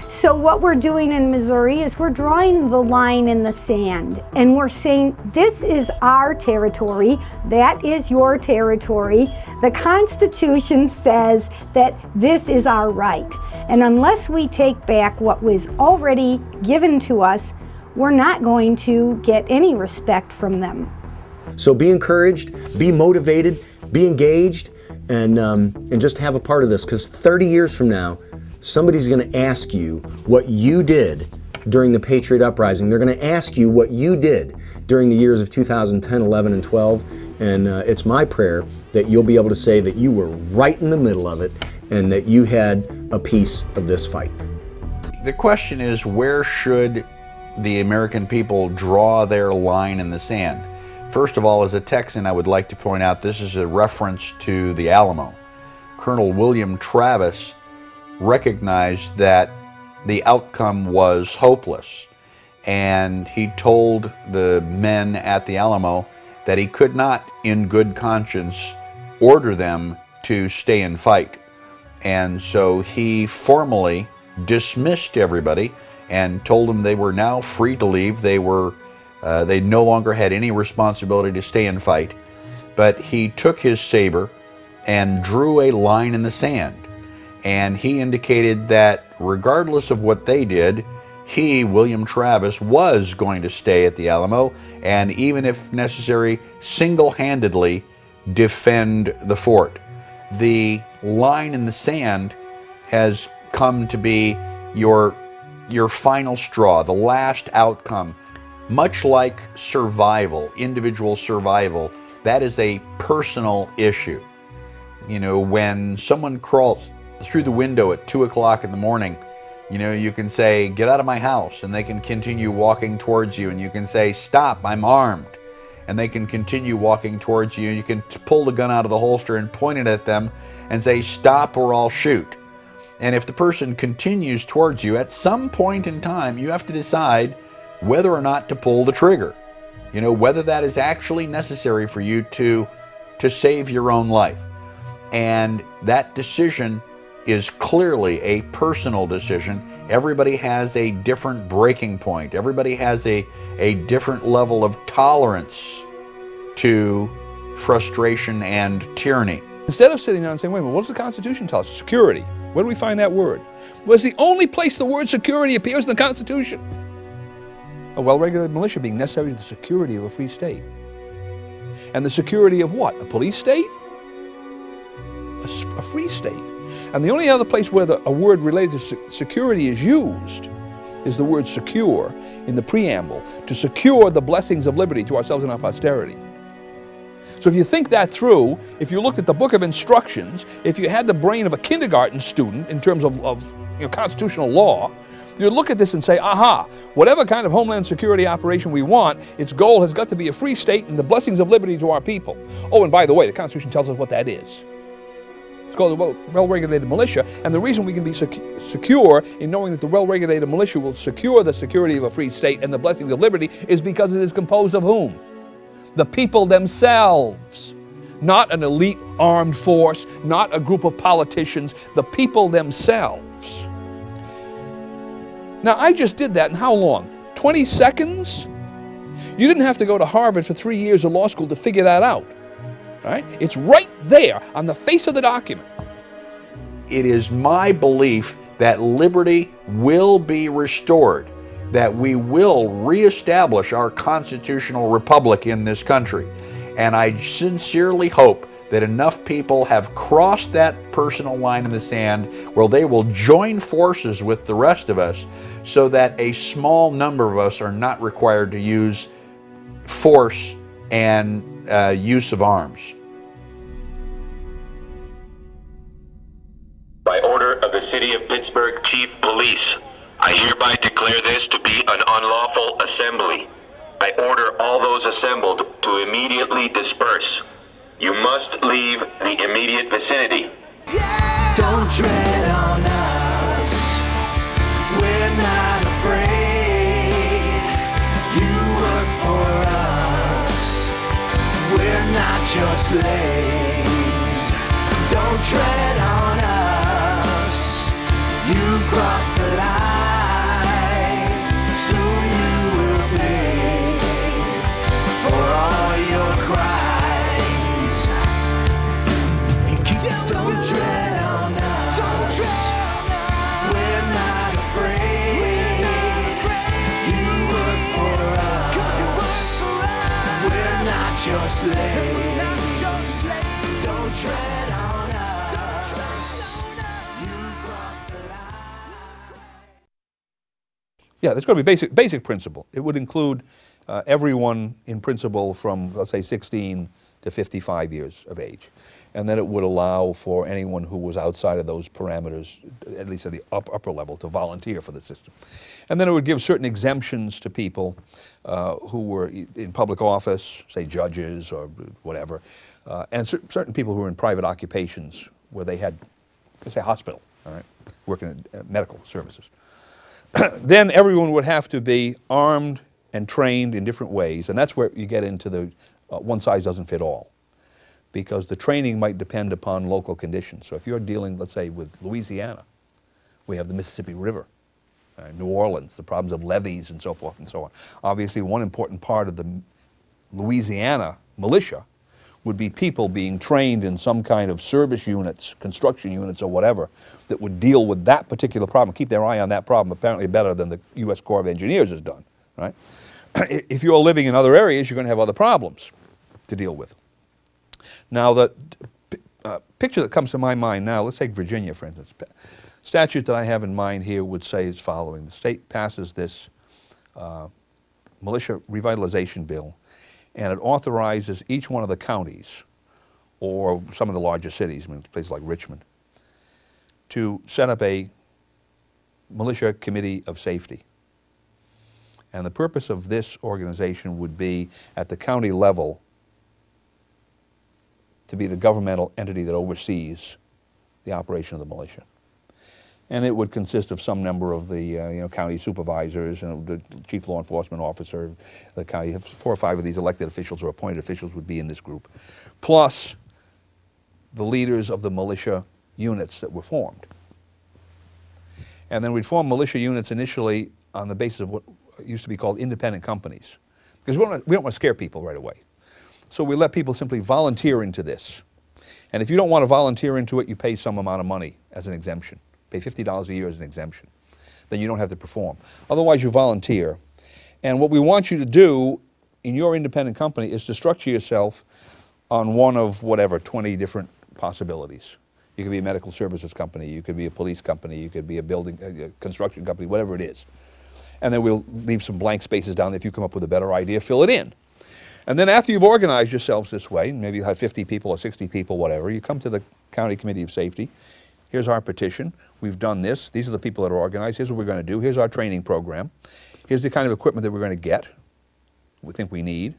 So what we're doing in Missouri is we're drawing the line in the sand and we're saying this is our territory, that is your territory. The Constitution says that this is our right. And unless we take back what was already given to us, we're not going to get any respect from them. So be encouraged, be motivated, be engaged, and just have a part of this, because 30 years from now, somebody's going to ask you what you did during the Patriot Uprising. They're going to ask you what you did during the years of 2010, 11, and 12. And it's my prayer that you'll be able to say that you were right in the middle of it and that you had a piece of this fight. The question is, where should the American people draw their line in the sand? First of all, as a Texan, I would like to point out this is a reference to the Alamo. Colonel William Travis recognized that the outcome was hopeless, and he told the men at the Alamo that he could not, in good conscience, order them to stay and fight. And so he formally dismissed everybody and told them they were now free to leave. They no longer had any responsibility to stay and fight. But he took his saber and drew a line in the sand. And he indicated that regardless of what they did, he, William Travis, was going to stay at the Alamo and, even if necessary, single-handedly defend the fort. The line in the sand has come to be your final straw, the last outcome. Much like survival, individual survival, that is a personal issue. You know, when someone crawls through the window at 2 o'clock in the morning, you know, you can say, "Get out of my house," and they can continue walking towards you, and you can say, "Stop, I'm armed," and they can continue walking towards you. You can pull the gun out of the holster and point it at them and say, "Stop or I'll shoot." And if the person continues towards you, at some point in time, you have to decide whether or not to pull the trigger. You know, whether that is actually necessary for you to save your own life. And that decision is clearly a personal decision. Everybody has a different breaking point. Everybody has a different level of tolerance to frustration and tyranny. Instead of sitting down and saying, wait a minute, what does the Constitution tell us? Security. Where do we find that word? Well, it's the only place the word security appears in the Constitution. A well-regulated militia being necessary to the security of a free state. And the security of what? A police state? A free state. And the only other place where a word related to security is used is the word secure in the preamble, to secure the blessings of liberty to ourselves and our posterity. So if you think that through, if you looked at the book of instructions, if you had the brain of a kindergarten student in terms of constitutional law, you'd look at this and say, aha, whatever kind of homeland security operation we want, its goal has got to be a free state and the blessings of liberty to our people. Oh, and by the way, the Constitution tells us what that is. It's called a well-regulated militia, and the reason we can be secure in knowing that the well-regulated militia will secure the security of a free state and the blessings of liberty is because it is composed of whom? The people themselves. Not an elite armed force, not a group of politicians, the people themselves. Now, I just did that in how long? 20 seconds? You didn't have to go to Harvard for 3 years of law school to figure that out. Right? It's right there on the face of the document. It is my belief that liberty will be restored, that we will reestablish our constitutional republic in this country. And I sincerely hope that enough people have crossed that personal line in the sand where they will join forces with the rest of us so that a small number of us are not required to use force and use of arms. By order of the City of Pittsburgh Chief Police, I hereby declare this to be an unlawful assembly. I order all those assembled to immediately disperse. You must leave the immediate vicinity. Don't tread on us, we're not afraid. You work for us, we're not your slaves. Don't tread on us, you crossed the line, soon you will pay for all your crimes. Don't tread on us, we're not afraid. You work for us, we're not your slaves. Don't tread on us, you cross the line. Yeah, there's going to be basic principle. It would include everyone in principle from, let's say, 16 to 55 years of age. And then it would allow for anyone who was outside of those parameters, at least at the upper level, to volunteer for the system. And then it would give certain exemptions to people who were in public office, say judges or whatever, and certain people who were in private occupations where they had, let's say, hospital, all right, working in medical services. Then everyone would have to be armed and trained in different ways, and that's where you get into the one size doesn't fit all. because the training might depend upon local conditions. So if you're dealing, let's say, with Louisiana, we have the Mississippi River, New Orleans, the problems of levees and so forth and so on. Obviously, one important part of the Louisiana militia would be people being trained in some kind of service units, construction units or whatever, that would deal with that particular problem, keep their eye on that problem, apparently better than the U.S. Corps of Engineers has done, right? If you're living in other areas, you're going to have other problems to deal with. Now, the picture that comes to my mind now, let's take Virginia, for instance. Statute that I have in mind here would say as following. The state passes this militia revitalization bill, and it authorizes each one of the counties, or some of the larger cities, I mean, places like Richmond, to set up a militia committee of safety. And the purpose of this organization would be, at the county level, to be the governmental entity that oversees the operation of the militia. And it would consist of some number of the county supervisors and the chief law enforcement officer. The county, 4 or 5 of these elected officials or appointed officials would be in this group, plus the leaders of the militia units that were formed. And then we'd form militia units initially on the basis of what used to be called independent companies, because we don't want to scare people right away. So we let people simply volunteer into this. And if you don't want to volunteer into it, you pay some amount of money as an exemption. Pay $50 a year as an exemption. Then you don't have to perform. Otherwise, you volunteer. And what we want you to do in your independent company is to structure yourself on one of whatever, 20 different possibilities. You could be a medical services company, you could be a police company, you could be a building, a construction company, whatever it is. And then we'll leave some blank spaces down there. If you come up with a better idea, fill it in. And then after you've organized yourselves this way, maybe you have 50 people or 60 people, whatever, you come to the County Committee of Safety. Here's our petition. We've done this. These are the people that are organized. Here's what we're going to do. Here's our training program. Here's the kind of equipment that we're going to get, we think we need.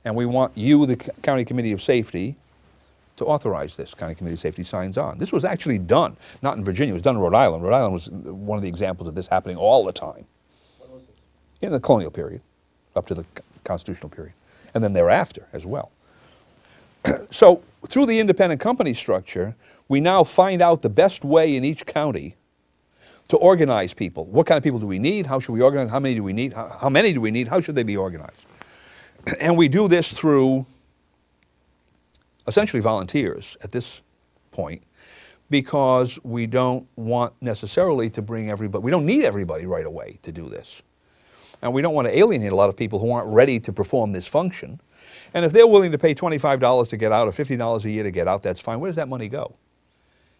And we want you, the County Committee of Safety, to authorize this. County Committee of Safety signs on. This was actually done, not in Virginia, it was done in Rhode Island. Rhode Island was one of the examples of this happening all the time. When was it? In the colonial period, up to the constitutional period, and then thereafter as well. So through the independent company structure, we now find out the best way in each county to organize people. What kind of people do we need? How should we organize? How many do we need? How many do we need? How should they be organized? And we do this through essentially volunteers at this point, because we don't want necessarily to bring everybody, we don't need everybody right away to do this. And we don't want to alienate a lot of people who aren't ready to perform this function. And if they're willing to pay $25 to get out or $50 a year to get out, that's fine. Where does that money go?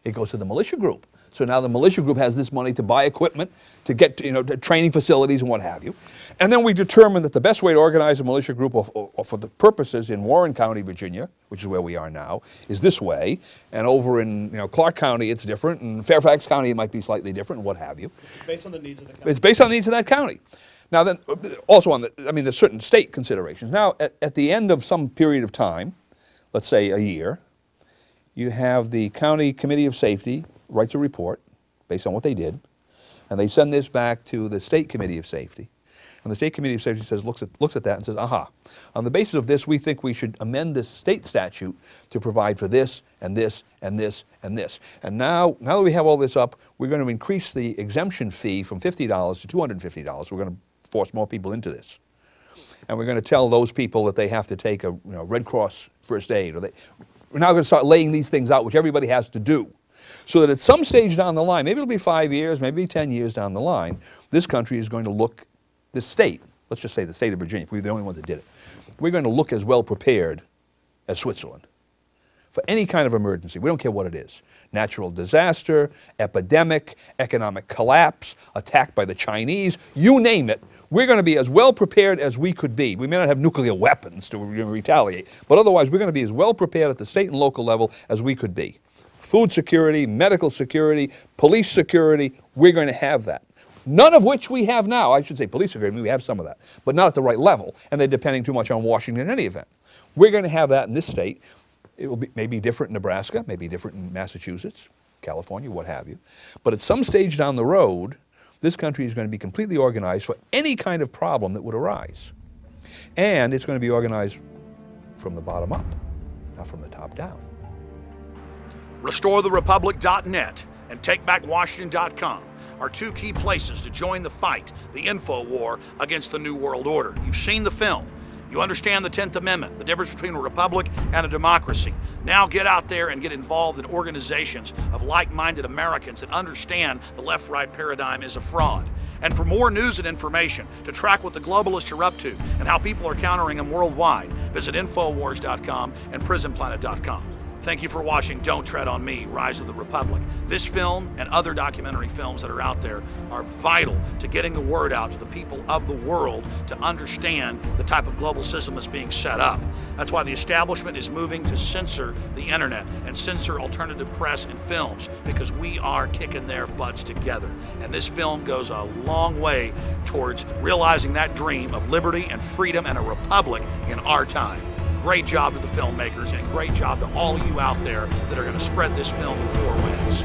It goes to the militia group. So now the militia group has this money to buy equipment, to get to training facilities and what have you. And then we determine that the best way to organize a militia group or for the purposes in Warren County, Virginia, which is where we are now, is this way. And over in Clark County, it's different. And Fairfax County, it might be slightly different and what have you. It's based on the needs of the county. It's based on the needs of that county. Now then, also on there's certain state considerations. Now, at the end of some period of time, let's say a year, you have the County Committee of Safety writes a report based on what they did, and they send this back to the State Committee of Safety. And the State Committee of Safety says, looks at that and says, aha, on the basis of this, we think we should amend this state statute to provide for this and this and this and this. And now that we have all this up, we're going to increase the exemption fee from $50 to $250. We're going to force more people into this. And we're going to tell those people that they have to take a Red Cross first aid. We're now going to start laying these things out, which everybody has to do. So that at some stage down the line, maybe it'll be 5 years, maybe 10 years down the line, this country is going to look, this state, let's just say the state of Virginia, if we're the only ones that did it, we're going to look as well prepared as Switzerland for any kind of emergency. We don't care what it is. Natural disaster, epidemic, economic collapse, attack by the Chinese, you name it. We're going to be as well prepared as we could be. We may not have nuclear weapons to retaliate, but otherwise we're going to be as well prepared at the state and local level as we could be. Food security, medical security, police security, we're going to have that. None of which we have now. I should say police security, we have some of that, but not at the right level, and they're depending too much on Washington in any event. We're going to have that in this state. It will be maybe different in Nebraska, maybe different in Massachusetts, California, what have you. But at some stage down the road, this country is going to be completely organized for any kind of problem that would arise. And it's going to be organized from the bottom up. from the top down. RestoreTheRepublic.net and TakeBackWashington.com are two key places to join the fight, the info war against the New World Order. You've seen the film. You understand the 10th Amendment, the difference between a republic and a democracy. Now get out there and get involved in organizations of like-minded Americans that understand the left-right paradigm is a fraud. And for more news and information, to track what the globalists are up to and how people are countering them worldwide, visit Infowars.com and PrisonPlanet.com. Thank you for watching Don't Tread on Me, Rise of the Republic. This film and other documentary films that are out there are vital to getting the word out to the people of the world to understand the type of global system that's being set up. That's why the establishment is moving to censor the internet and censor alternative press and films, because we are kicking their butts together. And this film goes a long way towards realizing that dream of liberty and freedom and a republic in our time. Great job to the filmmakers and great job to all of you out there that are going to spread this film in 4 winds.